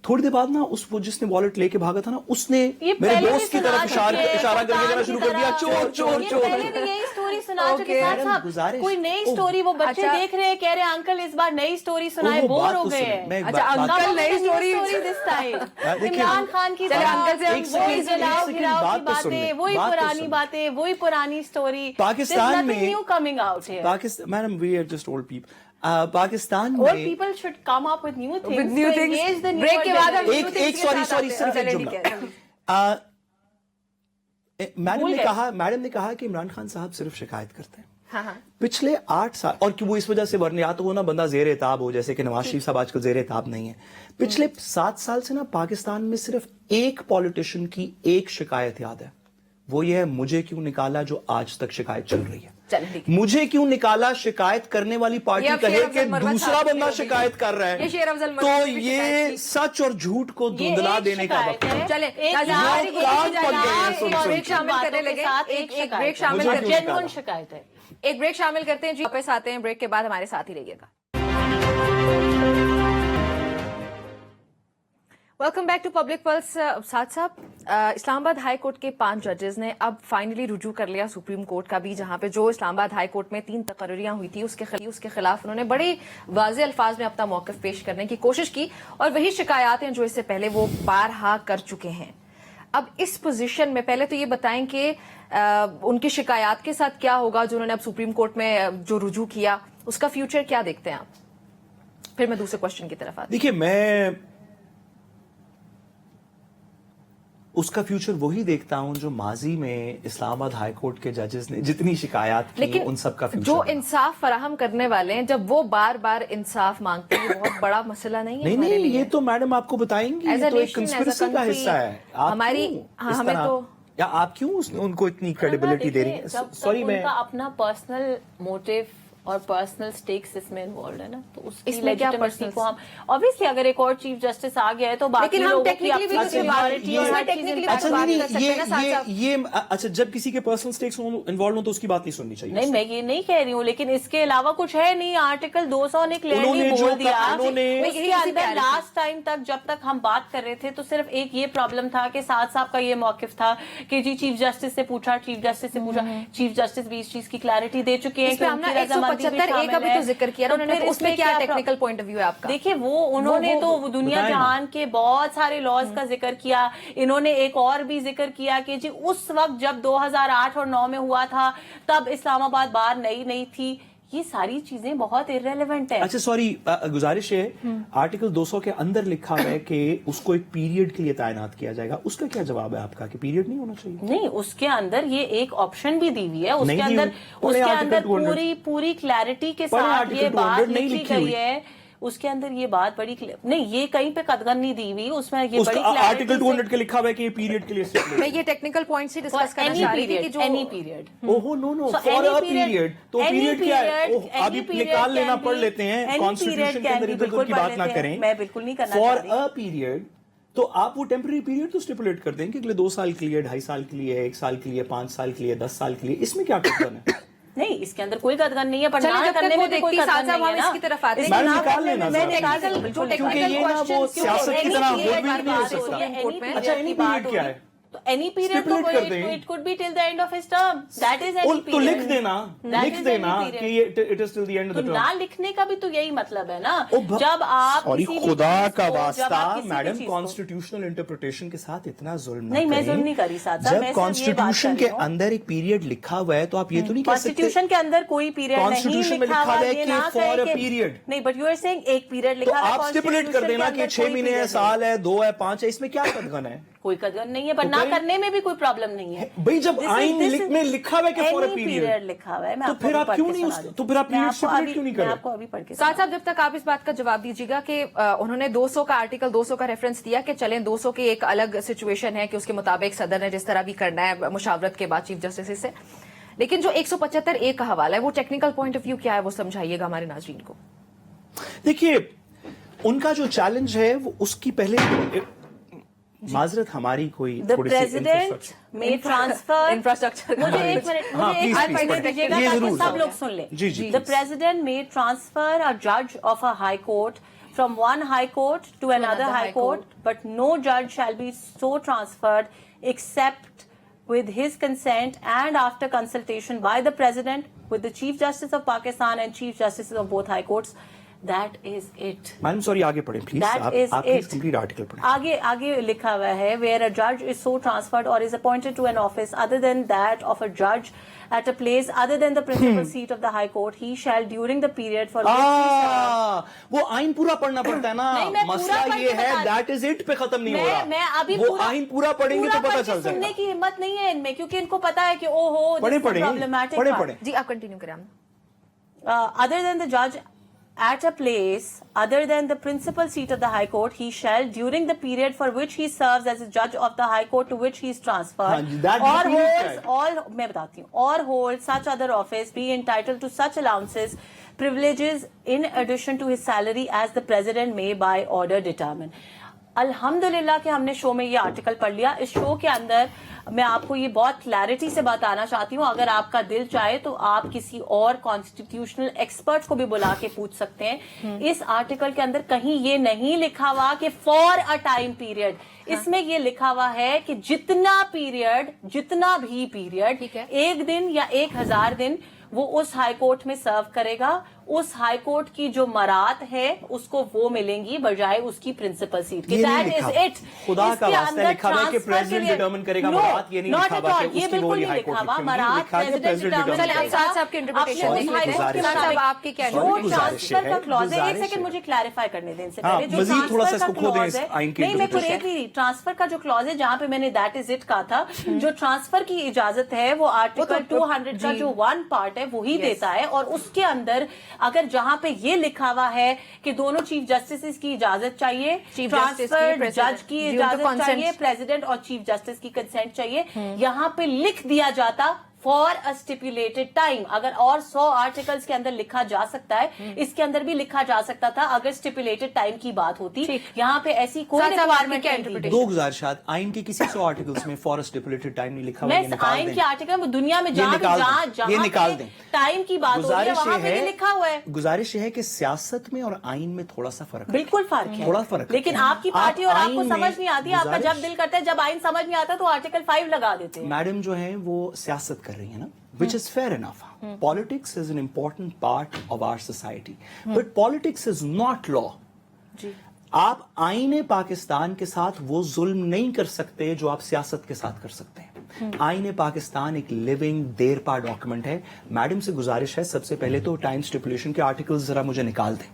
थोड़ी देर बाद ना वो जिसने वॉलेट लेके भागा था ना, उसने मेरे दोस्त की तरफ इशारा करके देना शुरू कर दिया, चोर चोर चोर। यही स्टोरी सुना चुके साहब, कोई नई स्टोरी वो बच्चे देख रहे हैं, कह रहे हैं अंकल इस बार नई स्टोरी सुनाए, बोर हो गए हैं। अच्छा अंकल नई story this time Imran Khan की अंकल से वही जलाओ गिराओ की बातें, वही पुरानी बातें, वही पुरानी स्टोरी। पाकिस्तान में न्यू कमिंग आउट है। Pakistan, madam we are just old people. Pakistan में old people should come up with new things. With new things. Engage the Break के बाद हम एक सॉरी सिर्फ एक जुमला। मैडम ने कहा कि इमरान खान साहब सिर्फ शिकायत करते हैं। हाँ। पिछले 8 साल, और कि वो इस वजह से वरना या तो वो ना बंदा जेर एताब हो, जैसे कि नवाज शरीफ साहब आजकल जेर एताब नहीं है। पिछले 7 साल से ना पाकिस्तान में सिर्फ एक पॉलिटिशियन की एक शिकायत याद है, वो ये है, मुझे क्यों निकाला, जो आज तक शिकायत चल रही है। मुझे क्यों निकाला शिकायत करने वाली पार्टी कहे कि दूसरा बंदा शिकायत कर रहा है, तो ये सच और झूठ को धुंधला देने का वक्त है। चले एक ब्रेक शामिल करते हैं जी, वापस आते हैं ब्रेक के बाद, हमारे साथ ही रहिएगा। Welcome back to Public Pulse. साथ साहब, इस्लामाबाद हाई कोर्ट के 5 जजेस ने अब फाइनली रुजू कर लिया सुप्रीम कोर्ट का भी, जहां पे जो इस्लामाबाद हाई कोर्ट में 3 तकर्रियां हुई थी उसके खिलाफ उन्होंने बड़े वाज़े अल्फाज में अपना मौक़िफ़ पेश करने की कोशिश की, और वही शिकायत हैं जो इससे पहले वो बारहा कर चुके हैं। अब इस पोजीशन में पहले तो ये बताएं कि उनकी शिकायत के साथ क्या होगा जो उन्होंने अब सुप्रीम कोर्ट में जो रुजू किया, उसका फ्यूचर क्या देखते हैं आप? फिर मैं दूसरे क्वेश्चन की तरफ आती। देखिए, मैं उसका फ्यूचर वही देखता हूं जो माजी में इस्लामाबाद हाई कोर्ट के जजेस ने जितनी शिकायत की, उन सब का फ्यूचर जो इंसाफ फराहम करने वाले हैं, जब वो बार बार इंसाफ मांगते हैं, बहुत बड़ा मसला नहीं है? नहीं, ये तो मैडम आपको बताएंगे, ये तो एक कंस्पिरेसी का हिस्सा है हमारी। हमें तो या आप क्यों उनको इतनी क्रेडिबिलिटी दे रही हैं? सॉरी, मैं अपना पर्सनल मोटिव और पर्सनल स्टेक्स इसमें इन्वॉल्व है ना, तो उसकी लेजिटिमेसी को हम ऑब्वियसली, अगर एक और चीफ जस्टिस आ गया है तो बाकी लोगों की अच्छा, जब किसी के पर्सनल स्टेक्स इन्वॉल्व हो तो उसकी बात नहीं सुननी चाहिए। नहीं, मैं ये नहीं कह रही हूँ, लेकिन इसके अलावा कुछ है नहीं। आर्टिकल 200 ने क्लियरली बोल दिया। उसके अंदर लास्ट टाइम तक जब तक हम बात कर रहे थे तो सिर्फ एक ये प्रॉब्लम था कि साथ साहब का ये मौकिफ था कि जी चीफ जस्टिस से पूछा, चीफ जस्टिस भी इस चीज की क्लैरिटी दे चुके हैं। 75 का भी तो जिक्र किया उन्होंने, तो उसमें क्या टेक्निकल पॉइंट ऑफ व्यू है आपका? देखिए, वो उन्होंने तो दुनिया जहान के बहुत सारे लॉज का जिक्र किया। इन्होंने एक और भी जिक्र किया कि जी उस वक्त जब 2008 और 9 में हुआ था तब इस्लामाबाद बार नई थी। یہ ساری چیزیں بہت irrelevant ہے. اچھا سوری گزارش ہے آرٹیکل 200 کے اندر لکھا ہوا ہے کہ اس کو ایک پیریڈ کے لیے تعینات کیا جائے گا, اس کا کیا جواب ہے آپ کا کہ پیریڈ نہیں ہونا چاہیے؟ نہیں, اس کے اندر یہ ایک آپشن بھی دی ہوئی ہے, اس کے اندر پوری کلیئرٹی کے ساتھ یہ بات لکھی گئی ہے. اس کے اندر یہ بات بڑی نہیں, یہ کہیں پہ قدغن نہیں دی ہوئی, اس میں یہ بڑی آرٹیکل 200 کے لکھا ہوا ہے کہ یہ پیریڈ کے لیے میں یہ ٹیکنیکل پوائنٹ سے ڈسکس کرنا چاہ رہی تھی کہ جو اینی پیریڈ. اوہو نو فار ا پیریڈ, تو پیریڈ کیا ہے؟ ابھی نکال لینا پڑھ لیتے ہیں, کانسٹیٹیوشن کے اندر ادھر کی بات نہ کریں. میں بالکل نہیں کرنا فار ا پیریڈ تو آپ وہ ٹیمپرری پیریڈ تو اسٹیپولیٹ کر دیں کہ اگلے 2 سال کے لیے, 2.5 سال کے لیے, 1 سال کے لیے, 5 سال کے لیے, 10 سال کے لیے, اس میں کیا قدغن ہے؟ نہیں, اس کے اندر کوئی قدغن نہیں ہے, پر نہ کرنے میں بھی کوئی قدغن نہیں ہے نا. اس کی طرف آتے ہیں میں نکال لینا کیونکہ یہ نا وہ سیاست کی طرح ہو بھی نہیں ہو سکتا. اچھا اینی پیریڈ کیا ہے؟ تو any period تو it could be till the end of his term. That is any period. تو لکھ دینا کہ یہ it is till the end of the term. تو نہ لکھنے کا بھی تو یہی مطلب ہے نا, جب آپ خدا کا واسطہ میڈم کانسٹیٹیوشنل انٹرپریٹیشن کے ساتھ اتنا ظلم نہیں, میں ظلم نہیں کری ساتھ. جب کانسٹیٹیوشن کے اندر ایک پیریڈ لکھا ہوا ہے تو آپ یہ تو نہیں کہہ سکتے کانسٹیٹیوشن کے اندر کوئی پیریڈ نہیں لکھا ہوا ہے کہ فار اے پیریڈ. نہیں, بٹ یو آر سیئنگ ایک پیریڈ لکھا ہے, آپ اسٹیپولیٹ کر دینا کہ 6 مہینے ہے, سال ہے, 2 ہے, 5 ہے, اس میں کیا قدغن ہے؟ کوئی قدغن نہیں ہے, پر نہ کرنے میں بھی کوئی پرابلم نہیں ہے. بھائی جب آئین میں لکھا ہوا ہے کہ فار اے پیریڈ لکھا ہوا ہے, تو پھر آپ کیوں نہیں, تو پھر آپ پیریڈ اسٹیپولیٹ کیوں نہیں کریں؟ آپ کو ابھی پڑھ کے ساتھ صاحب جب تک آپ اس بات کا جواب دیجیے گا کہ انہوں نے 200 کا آرٹیکل 200 کا ریفرنس دیا کہ چلیں 200 کی ایک الگ سچویشن ہے کہ اس کے مطابق صدر نے جس طرح بھی کرنا ہے مشاورت کے بعد چیف جسٹس سے, لیکن جو 175A کا حوالہ ہے وہ ٹیکنیکل پوائنٹ آف ویو کیا ہے وہ سمجھائیے گا ہمارے ناظرین کو. دیکھیے ان کا جو چیلنج ہے وہ اس کی پہلے معذرت ہماری کوئی تھوڑی سی پریزیڈنٹ میں ٹرانسفر انفراسٹرکچر مجھے ایک منٹ سب لوگ سن لیں. The president may transfer a judge of a high court from one high court to another high court, but no judge shall be so transferred except with his consent and after consultation by the president with the Chief Justice of Pakistan and Chief Justices of both high courts. That is it. Madam, sorry, آگے پڑھیں please. That is it. Complete article پڑھیں. آگے لکھا ہوا ہے where a judge is so transferred or is appointed to an office other than that of a judge at a place other than the principal seat of the high court, he shall during the period for which he serves. وہ آئین پورا پڑھنا پڑتا ہے نا, مسئلہ یہ ہے that is it پہ ختم نہیں ہو رہا. وہ آئین پورا پڑھیں گے تو پتہ چل جائے گا. سننے کی ہمت نہیں ہے ان میں, کیونکہ ان کو پتا ہے کہ او ہو پڑھیں. جی آپ کنٹینیو کریں. other than the judge at a place other than the principal seat of the High Court, he shall, during the period for which he serves as a judge of the High Court to which he is transferred, or holds such other office, be entitled to such allowances, privileges in addition to his salary as the President may by order determine. الحمدللہ کہ ہم نے شو میں یہ article پڑھ لیا. اس شو کے اندر میں آپ کو یہ بہت کلیئرٹی سے بتانا چاہتی ہوں, اگر آپ کا دل چاہے تو آپ کسی اور کانسٹیٹیوشنل ایکسپرٹ کو بھی بلا کے پوچھ سکتے ہیں. اس آرٹیکل کے اندر کہیں یہ نہیں لکھا ہوا کہ فار اے ٹائم پیریڈ, اس میں یہ لکھا ہوا ہے کہ جتنا بھی پیریڈ 1 دن یا 1000 دن وہ اس ہائی کورٹ میں سرو کرے گا, اس ہائی کورٹ کی جو مراد ہے اس کو وہ ملیں گی بجائے اس کی پرنسپل سیٹ کے. That is it. خدا کا واسطہ لکھا ہوا ہے کہ پریزیڈنٹ ڈٹرمن کرے گا مراد, یہ نہیں لکھا ہوا کہ اس کی وہ ہائی کورٹ کی مراد پریزیڈنٹ ڈٹرمن. آپ صاحب کی انٹرپریٹیشن آپ کی کیا جو ٹرانسفر کا کلوز ہے, ایک سیکنڈ مجھے کلیریفائی کرنے دیں سے پہلے, جو ٹرانسفر کا کلوز ہے, نہیں میں پوری ٹرانسفر کا جو کلوز ہے جہاں پہ میں نے دیٹ از اٹ کہا تھا, جو ٹرانسفر کی اجازت ہے وہ آرٹیکل 200 کا جو 1 پارٹ ہے وہی دیتا ہے, اور اس کے اندر اگر جہاں پہ یہ لکھا ہوا ہے کہ دونوں چیف جسٹس کی اجازت چاہیے, ٹرانسفر جج کی اجازت چاہیے, پریزیڈنٹ اور چیف جسٹس کی کنسنٹ چاہیے, یہاں پہ لکھ دیا جاتا فار اے اسٹیپولیٹڈ ٹائم. اگر اور 100 آرٹیکلس کے اندر لکھا جا سکتا ہے, اس کے اندر بھی لکھا جا سکتا تھا اگر اسٹیپولیٹڈ ٹائم کی بات ہوتی. یہاں پہ ایسی کوئی ریکوائرمنٹ نہیں. 2 گزارشات آئین کے کسی 100 آرٹیکلس میں فار اسٹیپولیٹڈ ٹائم نہیں لکھا ہوا. میں آئین کے آرٹیکل دنیا میں جہاں ٹائم کی بات ہو رہی ہے وہاں پہ لکھا ہوا ہے. گزارش یہ ہے کہ سیاست میں اور آئین میں تھوڑا سا فرق ہے. بالکل فرق ہے, تھوڑا فرق, لیکن آپ کی پارٹی اور آپ کو سمجھ نہیں آتی. آپ کا جب دل کرتا ہے, جب آئین سمجھ نہیں آتا تو آرٹیکل 5 لگا دیتے ہیں. میڈم جو ہیں وہ سیاست کر رہی ہیں نا, which is fair enough. Politics is an important part of our society. But politics is not law. آپ آئین پاکستان کے ساتھ وہ ظلم نہیں کر سکتے جو آپ سیاست کے ساتھ کر سکتے ہیں. आईन पाकिस्तान एक लिविंग देर पा डॉक्यूमेंट है। मैडम से गुजारिश है, सबसे पहले तो टाइम स्टिपुलेशन के आर्टिकल्स जरा मुझे निकाल दें,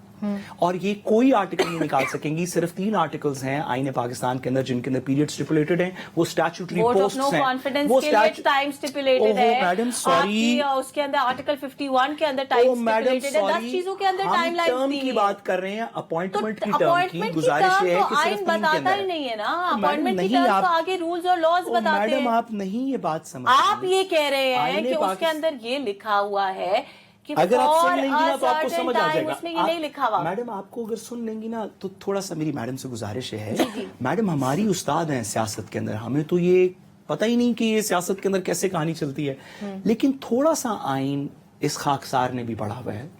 और ये कोई आर्टिकल नहीं निकाल सकेंगी। सिर्फ 3 आर्टिकल्स हैं आईन पाकिस्तान के अंदर जिनके अंदर पीरियड स्टिपुलेटेड हैं, वो स्टैट्यूटरी पोस्ट्स हैं, वो टाइम स्टिपुलेटेड है। मैडम सॉरी, उसके अंदर आर्टिकल 51 के अंदर टाइम स्टिपुलेटेड है। 10 चीजों के अंदर टाइम लाइन दी की बात कर रहे हैं, अपॉइंटमेंट की टर्म की अपॉइंटमेंट गुजारिश है कि आइन सिर्फ 3 के बताता अंदर ही नहीं है ना। मैडम अपॉइंटमेंट की नहीं, टर्म आप तो आगे रूल्स और लॉज बताते हैं। मैडम आप नहीं ये बात समझ, आप ये कह रहे हैं आईन कि उसके पाकिस्तान- अंदर ये लिखा हुआ है कि अगर आप सुन for लेंगी a ना तो आपको certain समझ आ time, जाएगा। उसमें ये नहीं लिखा हुआ। मैडम आपको अगर सुन लेंगी ना तो थोड़ा सा मेरी मैडम से गुजारिश है, मैडम हमारी उस्ताद हैं सियासत के अंदर, हमें तो ये पता ही नहीं कि ये सियासत के अंदर कैसे कहानी चलती है, लेकिन थोड़ा सा आइन इस खाकसार ने भी पढ़ा हुआ है।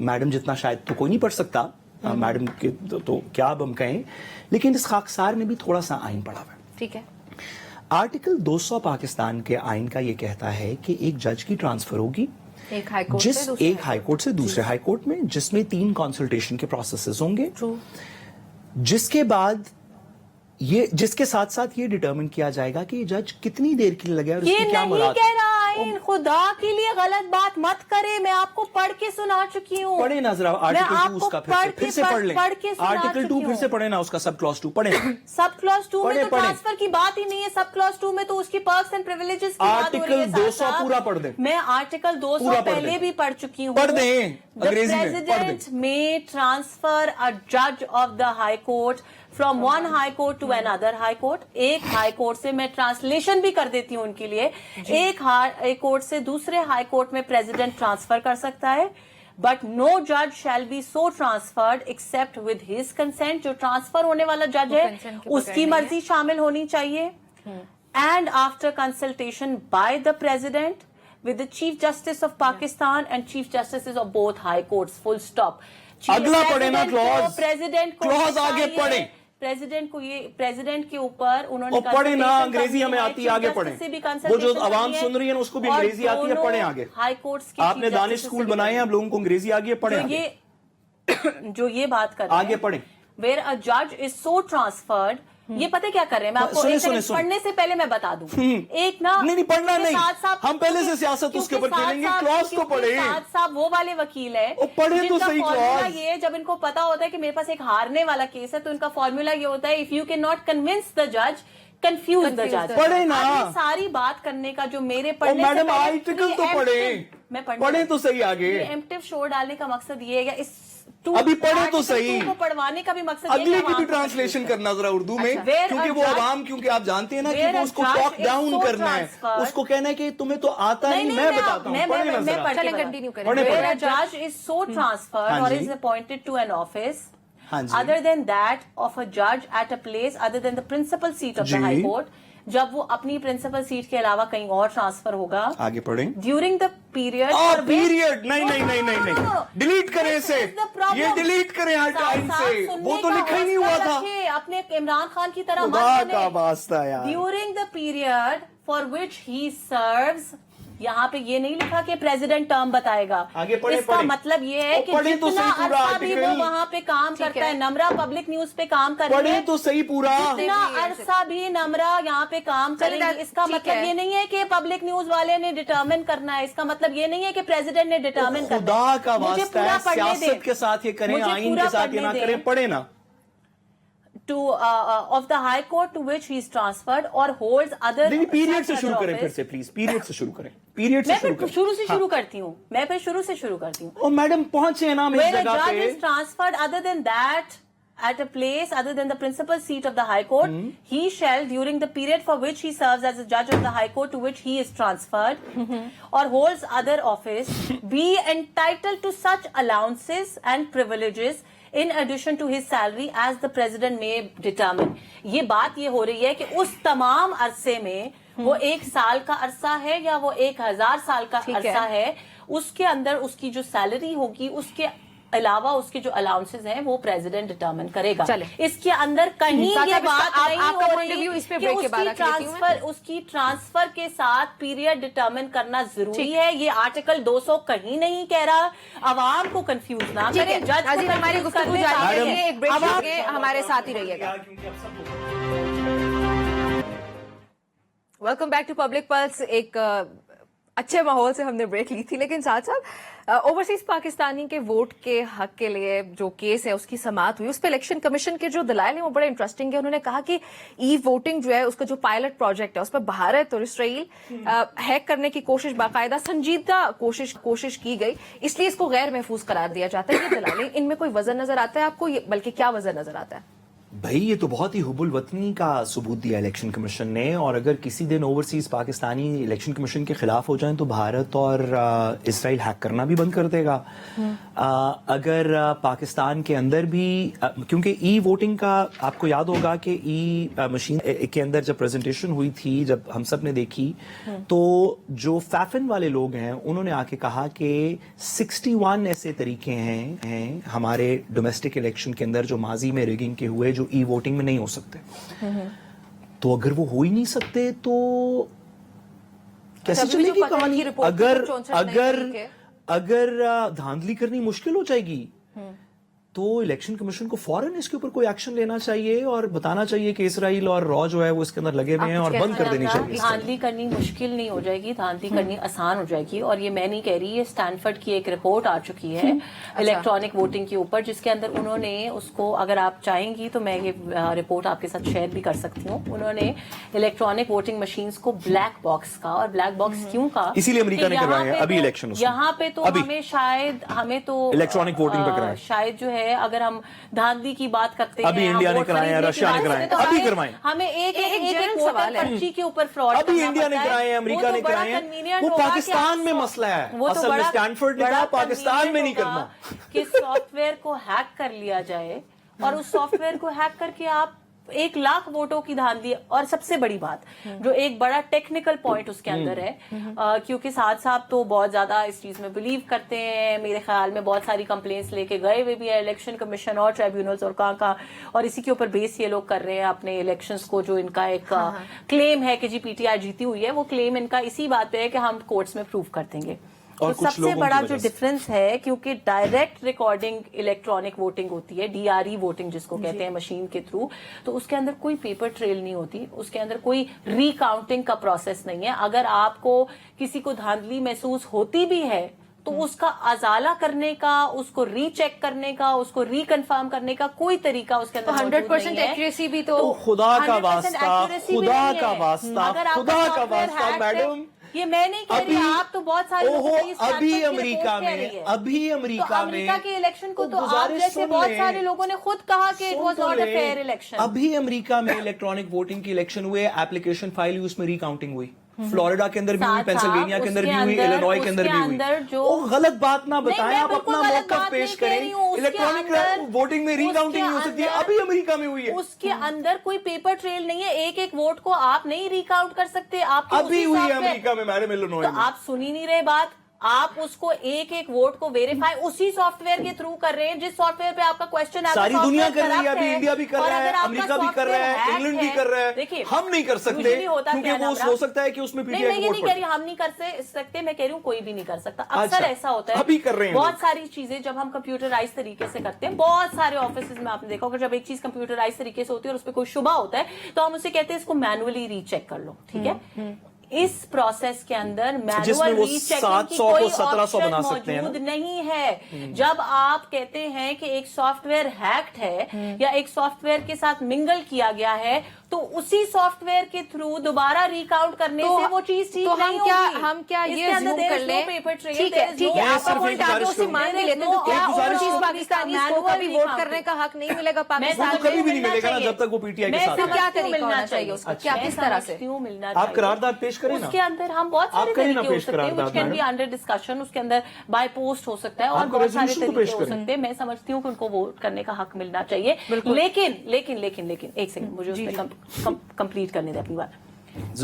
मैडम जितना शायद तो कोई नहीं पढ़ सकता, मैडम के तो क्या अब हम कहें, लेकिन इस खाकसार ने भी थोड़ा सा आइन पढ़ा हुआ है। ठीक है। आर्टिकल 200 पाकिस्तान के आइन का ये कहता है कि एक जज की ट्रांसफर होगी एक हाई कोर्ट जिस से दूसरे एक हाई कोर्ट से दूसरे हाई कोर्ट में, जिसमें 3 कंसल्टेशन के प्रोसेसेस होंगे, जिसके बाद ये जिसके साथ साथ ये डिटरमिन किया जाएगा कि ये जज कितनी देर के लिए लगे और ये उसकी क्या नहीं मुराद। कह रहा आइन, खुदा के लिए गलत बात मत करे। मैं आपको पढ़ के सुना चुकी हूँ। पढ़े ना जरा आर्टिकल 2 उसका फिर से पढ़ लें। सुना आर्टिकल 2 चुकी फिर से हूँ। पढ़े ना, उसका सब क्लॉज 2 पढ़े। सब क्लॉज 2 में तो पढ़े। ट्रांसफर की बात ही नहीं है। सब क्लॉज 2 में तो उसकी पर्क्स एंड प्रिविलेजेस की बात हो रही है। आर्टिकल 200 पूरा पढ़ दें। मैं आर्टिकल 200 पूरा पढ़ पहले दें। भी पढ़ चुकी हूँ। पढ़ दें, अंग्रेजी में पढ़ दें। प्रेसिडेंट में ट्रांसफर अ जज of the high court from one high court to another high court. एक हाई कोर्ट से मैं ट्रांसलेशन भी कर देती हूँ उनके लिए। एक हाई कोर्ट से दूसरे हाई कोर्ट में प्रेसिडेंट ट्रांसफर कर सकता है, बट नो जज shall be so transferred except with his consent. जो ट्रांसफर होने वाला जज है उसकी मर्जी शामिल होनी चाहिए। And after consultation by the president with the Chief Justice of Pakistan and Chief Justices of both High Courts, full stop. अगला पढ़े ना clause, प्रेसिडेंट को clause आगे पढ़े। प्रेसिडेंट को ये प्रेसिडेंट के ऊपर उन्होंने पढ़े ना, consultation अंग्रेजी हमें करनी है, आती है, आगे Chief पढ़े। Justice से भी वो जो consultation आवाम करनी है, सुन रही है ना उसको भी और अंग्रेजी आती है, दोनों पढ़े आगे। हाई कोर्ट्स के आपने Chief दानिश Justices स्कूल से भी बनाए हैं, अब लोगों को अंग्रेजी आ गई है, पढ़े तो आगे। ये जो ये बात कर रहे हैं, आगे पढ़े। वेयर अ जज इज सो ट्रांसफर्ड, ये पता है क्या कर रहे हैं? मैं आपको सुने, एक सुने, सेकंड सुने। पढ़ने से पहले मैं बता दूं। एक ना नहीं पढ़ना क्योंकि नहीं, साथ साथ- हम पहले से सियासत उसके ऊपर क्योंकि खेलेंगे, साथ क्लॉज साथ- तो पढ़े। क्योंकि साथ साथ वो वाले वकील है ओ, पढ़े तो जिनका सही फॉर्मूला clause। ये है, जब इनको पता होता है कि मेरे पास एक हारने वाला केस है, तो इनका फॉर्मूला ये होता है, if you can not convince the जज, कंफ्यूज द जज। पढ़े ना। सारी बात करने का जो मेरे ओ पढ़ने से मैडम पहले- आर्टिकल तो ये पढ़े, मैं पढ़े तो सही आगे। एम्प्टिव शो डालने का मकसद ये है, इस अभी पढ़े तो आर्टिकल सही। 2 को पढ़वाने का भी मकसद ये है अगले कि की भी आवाम को ट्रांसलेशन confuse करना जरा उर्दू में, अच्छा, where क्योंकि a वो judge- आवाम, क्योंकि आप जानते हैं ना कि where वो a उसको judge talk is down so करना है, transferred- उसको कहना है कि तुम्हें तो आता नहीं, मैं बताता हूँ। पढ़े ना जरा। पढ़ के चलें, बता- continue करें। पढ़े, Where पढ़े। a judge is so transferred हाँ or ji. is appointed to an office हाँ जी। other than that of a judge at a place other than the principal seat of the ji. high court, जब वो अपनी principal seat के अलावा कहीं और transfer होगा, आगे पढ़ें। ड्यूरिंग द पीरियड पीरियड नहीं, डिलीट करें इसे, ये डिलीट करें हर टाइम से, वो तो लिखा ही नहीं हुआ था। अपने इमरान खान की तरह खुदा का वास्ता यार। During the period for which he serves, यहाँ पे ये नहीं लिखा कि प्रेसिडेंट टर्म बताएगा। आगे पढ़े, इसका पढ़े। मतलब ये है कि पढ़े तो जितना सही पूरा अरसा भी वो आर्टिकल। वहाँ पे काम करता है, नमरा पब्लिक न्यूज पे काम कर रही पढ़े है, तो सही पूरा। जितना अरसा भी नमरा यहाँ पे काम चलिए, करेंगे, इसका ठीक मतलब है। ये नहीं है कि पब्लिक न्यूज वाले ने डिटर्मिन करना है। इसका मतलब ये नहीं है कि प्रेसिडेंट ने डिटर्मिन करना है। खुदा का मुझे वास्ता पूरा है, पढ़ने दे। सियासत के साथ ये करें, मुझे आइन पूरा के साथ ये पढ़ने ना दे। करें, पढ़े ना। to of the high court to which he is transferred or holds other नहीं पीरियड such से शुरू other करें, फिर office। से प्लीज पीरियड से शुरू करें, पीरियड से मैं शुरू फिर करें। शुरू से हाँ। शुरू करती हूँ, मैं फिर शुरू से शुरू करती हूँ। ओ मैडम पहुंचे ना हम इस Where a जगह judge पे। is transferred other than that at a place other than the principal seat of the high court, he shall during the period for which he serves as a judge of the high court to which he is transferred or holds other office be entitled to such allowances and privileges in addition to his salary as the president may determine। ये बात ये हो रही है कि उस तमाम अरसे में, वो 1 साल का अरसा है या वो 1000 साल का अरसा है, उसके अंदर उसकी जो सैलरी होगी, उसके अलावा उसके जो अलाउंसेस हैं वो प्रेसिडेंट डिटरमिन करेगा। चले। इसके अंदर कहीं साथ ये आप इसका- बात नहीं आपका हो point of रही view इस पे कि break के बाद उसकी आके लेती हूँ मैं। उसकी ट्रांसफर के साथ पीरियड डिटरमिन करना जरूरी है। ये आर्टिकल 200 कहीं नहीं कह रहा। आवाम को कंफ्यूज ना ठीक है, करें, जज को नाज़रीन, हमारी confuse गुफ्तगू करने जारी का रखिए, एक ब्रेक आवाम- लेके हमारे साथ ही रहिएगा। Welcome back to Public Pulse. एक अच्छे माहौल से हमने ब्रेक ली थी, लेकिन साथ साथ ओवरसीज पाकिस्तानी के वोट के हक के लिए जो केस है उसकी समाअत हुई, उस पर इलेक्शन कमीशन के जो दलाइल हैं वो बड़े इंटरेस्टिंग है। उन्होंने कहा कि ई वोटिंग जो है उसका जो पायलट प्रोजेक्ट है उस पर भारत और इसराइल हैक करने की कोशिश, बाकायदा संजीदा कोशिश की गई, इसलिए इसको गैर महफूज करार दिया जाता है। ये दलाइलें, इनमें कोई वजन नजर आता है आपको, बल्कि क्या वजन नजर आता है? भाई ये तो बहुत ही हुबुल वतनी का सबूत दिया इलेक्शन कमीशन ने, और अगर किसी दिन ओवरसीज पाकिस्तानी इलेक्शन कमीशन के खिलाफ हो जाएं तो भारत और इसराइल हैक करना भी बंद कर देगा। अगर पाकिस्तान के अंदर भी, क्योंकि ई वोटिंग का आपको याद होगा कि ई मशीन के अंदर जब प्रेजेंटेशन हुई थी, जब हम सब ने देखी, तो जो फैफिन वाले लोग हैं उन्होंने आके कहा कि 61 ऐसे तरीके हैं हमारे डोमेस्टिक इलेक्शन के अंदर जो माजी में रिगिंग के हुए, जो ई वोटिंग में नहीं हो सकते। तो अगर वो हो ही नहीं सकते तो कैसे चलेगी कहानी? अगर धांधली करनी मुश्किल हो जाएगी तो इलेक्शन कमीशन को फौरन इसके ऊपर कोई एक्शन लेना चाहिए और बताना चाहिए कि इसराइल और रॉ जो है वो इसके अंदर लगे हुए हैं और बंद कर देनी चाहिए। धांधली करनी मुश्किल नहीं हो जाएगी, धांधली करनी आसान हो जाएगी। और ये मैं नहीं कह रही, ये स्टैनफोर्ड की एक रिपोर्ट आ चुकी है इलेक्ट्रॉनिक वोटिंग के ऊपर, जिसके अंदर उन्होंने उसको, अगर आप चाहेंगी तो मैं ये रिपोर्ट आपके साथ शेयर भी कर सकती हूँ। उन्होंने इलेक्ट्रॉनिक वोटिंग मशीन्स को ब्लैक बॉक्स का, और ब्लैक बॉक्स क्यों का, इसीलिए अमेरिका ने करवाया है अभी इलेक्शन। यहाँ पे तो हमें तो इलेक्ट्रॉनिक वोटिंग पे कराया, शायद जो है, अगर हम धांधली की बात करते हैं, अभी इंडिया ने कराया, रशिया ने कराया, अभी करवाएं। हमें एक वोटर पर्ची के ऊपर फ्रॉड, अभी इंडिया ने कराए, अमेरिका ने कराए, वो पाकिस्तान में मसला है। असल में स्टैनफोर्ड ने कहा पाकिस्तान में नहीं करना कि सॉफ्टवेयर को हैक कर लिया जाए, और उस सॉफ्टवेयर को हैक करके आप 1 लाख वोटों की धांधली। और सबसे बड़ी बात, जो एक बड़ा टेक्निकल पॉइंट उसके अंदर है, क्योंकि साथ साथ तो बहुत ज्यादा इस चीज में बिलीव करते हैं, मेरे ख्याल में बहुत सारी कंप्लेंट्स लेके गए हुए भी है इलेक्शन कमीशन और ट्राइब्यूनल्स और कहाँ, और इसी के ऊपर बेस ये लोग कर रहे हैं अपने इलेक्शंस को। जो इनका एक क्लेम है कि जी पीटीआई जीती हुई है, वो क्लेम इनका इसी बात पे है कि हम कोर्ट्स में प्रूव कर देंगे। तो सबसे बड़ा जो डिफरेंस है, क्योंकि डायरेक्ट रिकॉर्डिंग इलेक्ट्रॉनिक वोटिंग होती है, डीआरई वोटिंग जिसको कहते हैं, मशीन के थ्रू, तो उसके अंदर कोई पेपर ट्रेल नहीं होती, उसके अंदर कोई रिकाउंटिंग का प्रोसेस नहीं है। अगर आपको किसी को धांधली महसूस होती भी है तो उसका अजाला करने का, उसको रीचेक करने का, उसको रिकन्फर्म करने का कोई तरीका उसके अंदर 100% एक्यूरेसी भी तो खुदा का वास्ता मैडम, ये मैं नहीं कह रही, आप तो बहुत सारे अभी अमेरिका के इलेक्शन को तो आप जैसे बहुत सारे लोगों ने खुद कहा कि it was not a fair election. अभी अमेरिका में इलेक्ट्रॉनिक वोटिंग की इलेक्शन हुए, एप्लीकेशन फाइल हुई, उसमें रिकाउंटिंग हुई, फ्लोरिडा के अंदर भी हुई, पेंसिल्वेनिया के अंदर भी हुई, इलिनॉय के अंदर भी हुई। वो गलत बात ना बताएं, आप अपना मौक़िफ़ पेश करें। इलेक्ट्रॉनिक वोटिंग में रिकाउंटिंग नहीं हो सकती है, अभी अमेरिका में हुई है। उसके अंदर कोई पेपर ट्रेल नहीं है, एक वोट को आप नहीं रिकाउंट कर सकते। आप अभी हुई है अमेरिका में मैडम, इलिनॉय में। आप सुन ही नहीं रहे बात, आप उसको एक वोट को वेरीफाई उसी सॉफ्टवेयर के थ्रू कर रहे हैं जिस सॉफ्टवेयर पे आपका क्वेश्चन सारी दुनिया कर रही है, अभी इंडिया भी कर रहा है, अमेरिका भी कर रहा है, इंग्लैंड भी कर रहा है। देखिए, हम नहीं कर सकते क्योंकि वो हो सकता है कि उसमें पीटीआई नहीं, नहीं कह रही हम नहीं कर सकते, मैं कह रही हूँ कोई भी नहीं कर सकता। अक्सर ऐसा होता है, अभी कर रहे हैं बहुत सारी चीजें जब हम कंप्यूटराइज तरीके से करते हैं, बहुत सारे ऑफिस में आपने देखा होगा, जब एक चीज कंप्यूटराइज तरीके से होती है और उस पर कोई शुबा होता है तो हम उसे कहते हैं इसको मैनुअली रीचेक कर लो, ठीक है। इस प्रोसेस के अंदर मैनुअल रीचेकिंग की कोई ऑप्शन मौजूद नहीं है। जब आप कहते हैं कि एक सॉफ्टवेयर हैक्ड है या एक सॉफ्टवेयर के साथ मिंगल किया गया है, तो उसी सॉफ्टवेयर के थ्रू दोबारा रिकाउंट करने से वो चीज ठीक नहीं होगी। हम क्या ये अज्यूम कर लें, ठीक है, आपका पॉइंट आगे उसे मान भी लेते हैं, तो क्या ओवरसीज पाकिस्तानी को कभी वोट करने का हक नहीं मिलेगा पाकिस्तान में? कभी भी नहीं मिलेगा ना जब तक वो पीटीआई के साथ है। क्या तरीका होना चाहिए उसका, क्या किस तरह से मिलना चाहिए? आप करारदाद पेश करें ना, उसके अंदर हम बहुत सारे तरीके हो सकते हैं, which can be under discussion, उसके अंदर बाय पोस्ट हो सकता है और बहुत सारे तरीके हो सकते हैं। मैं समझती हूँ कि उनको वोट करने का हक मिलना चाहिए, लेकिन एक सेकंड मुझे उसमें कंप्लीट करने दें अपनी बात।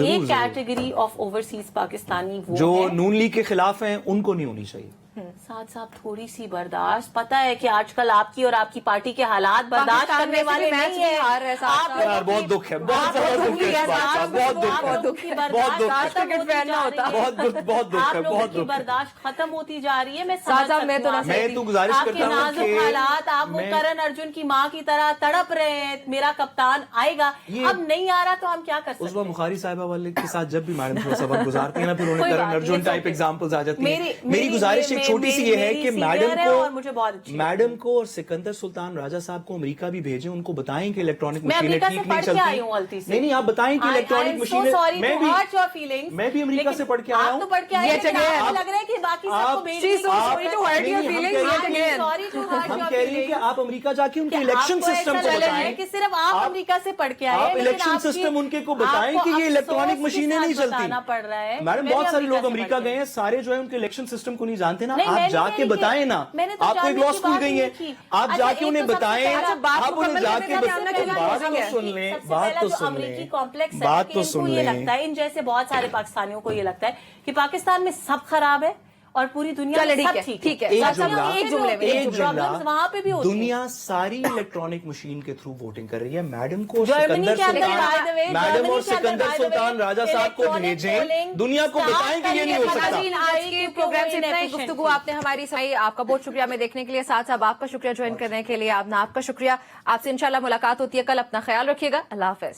एक कैटेगरी ऑफ ओवरसीज पाकिस्तानी वो जो नून लीग के खिलाफ हैं, उनको नहीं होनी चाहिए। साथ साथ थोड़ी सी बर्दाश्त, पता है कि आजकल आपकी और आपकी पार्टी के हालात बर्दाश्त पाकिस्तान करने वैसे वाले भी मैच नहीं नहीं हार रहे है। साथ साथ। यार बहुत दुख है, बहुत ज्यादा दुख है इस बात का, बहुत दुख है, बहुत दुख है, क्रिकेट फैन ना होता। बहुत दुख है, बहुत दुख है। बर्दाश्त खत्म होती जा रही है। मैं साथ साथ मैं तो मैं तो गुजारिश करता हूँ नाजुक कि हालात, आप वो करण अर्जुन की माँ की तरह तड़प रहे हैं, मेरा कप्तान आएगा, अब नहीं आ रहा तो हम क्या कर सकते उस्मा हैं? बुखारी साहिबा वाले के साथ जब भी मैडम थोड़ा सबक गुजारती है ना, फिर उन्हें कोई करण बात नहीं, Arjun it's type okay. Examples आ जाती हैं। मेरी- मेरी गुजारिश एक छोटी सी ये है मेरी कि senior है और मुझे बहुत अच्छी मैडम को और सिकंदर सुल्तान राजा साहब को अमेरिका भी भेजें, उनको बताएं कि इलेक्ट्रॉनिक मैं मशीनें अमेरिका ठीक से नहीं पढ़ के आई हूँ चलती। गलती से। नहीं, आप बताएं कि इलेक्ट्रॉनिक मशीनें, मैं भी अमेरिका से पढ़ के आया आप हूँ। तो पढ़ के आए, Yet लेकिन again, आपको लग रहा है कि बाकी सबको आप- भेज She's so देंगे। sorry to hurt your नहीं, हम feelings कह रहे yet हैं- again. Sorry to hurt हम your कह रही हैं कि feelings. आप अमेरिका जाके उनके कि इलेक्शन आपको सिस्टम ऐसा को लग रहा है बताएं कि सिर्फ आप अमेरिका से पढ़ के आए आप हैं, लेकिन इलेक्शन आपकी- सिस्टम उनके को बताएं आपको कि ये इलेक्ट्रॉनिक अफसोस के मशीनें साथ नहीं चलती। बताना पड़ रहा है। मैडम मैं बहुत भी सारे लोग से अमेरिका पढ़ के गए हैं, सारे जो है उनके इलेक्शन सिस्टम को नहीं जानते ना। नहीं, आप मैंने जाके कह रही बताएं कि- ना, मैंने तो आप कोई जानने लॉ की स्कूल बात गई नहीं हैं, की। आप अच्छा, जाके एक उन्हें तो सबसे बताएं, पहला- अच्छा, बात आप उन्हें मुकम्मल जाके करने दें, हमने कहा बात तो है। सुन लें, सबसे बात पहला तो जो सुन अमेरिकी लें, कॉम्प्लेक्स है बात कि तो इनको सुन ये लें। लगता है, इन जैसे बहुत सारे पाकिस्तानियों को ये लगता है कि पाकिस्तान में सब खराब है और पूरी दुनिया चले में ठीक सब है, ठीक ठीक है। एक सब जुमला, एक जुमले में, एक जुमला, प्रॉब्लम्स वहां पे भी होती हैं। दुनिया सारी इलेक्ट्रॉनिक मशीन के थ्रू वोटिंग कर रही है। मैडम को जर्मनी सिकंदर के अंदर सुल्तान, by the way, madam Germany और के अंदर Sikandar by the way, Sultan Raja साहब को electronic भेजें, polling दुनिया को start बताएं कि ये नहीं हो करिए। सकता। नाज़रीन, आज के प्रोग्राम से इतना ही Inefficient गुफ्तगू आपने हमारी सही, आपका बहुत शुक्रिया हमें देखने के लिए, साथ साथ आपका शुक्रिया ज्वाइन करने के लिए, आपका शुक्रिया। आपसे इंशाल्लाह मुलाकात होती है कल, अपना ख्याल रखिएगा, अल्लाह हाफिज।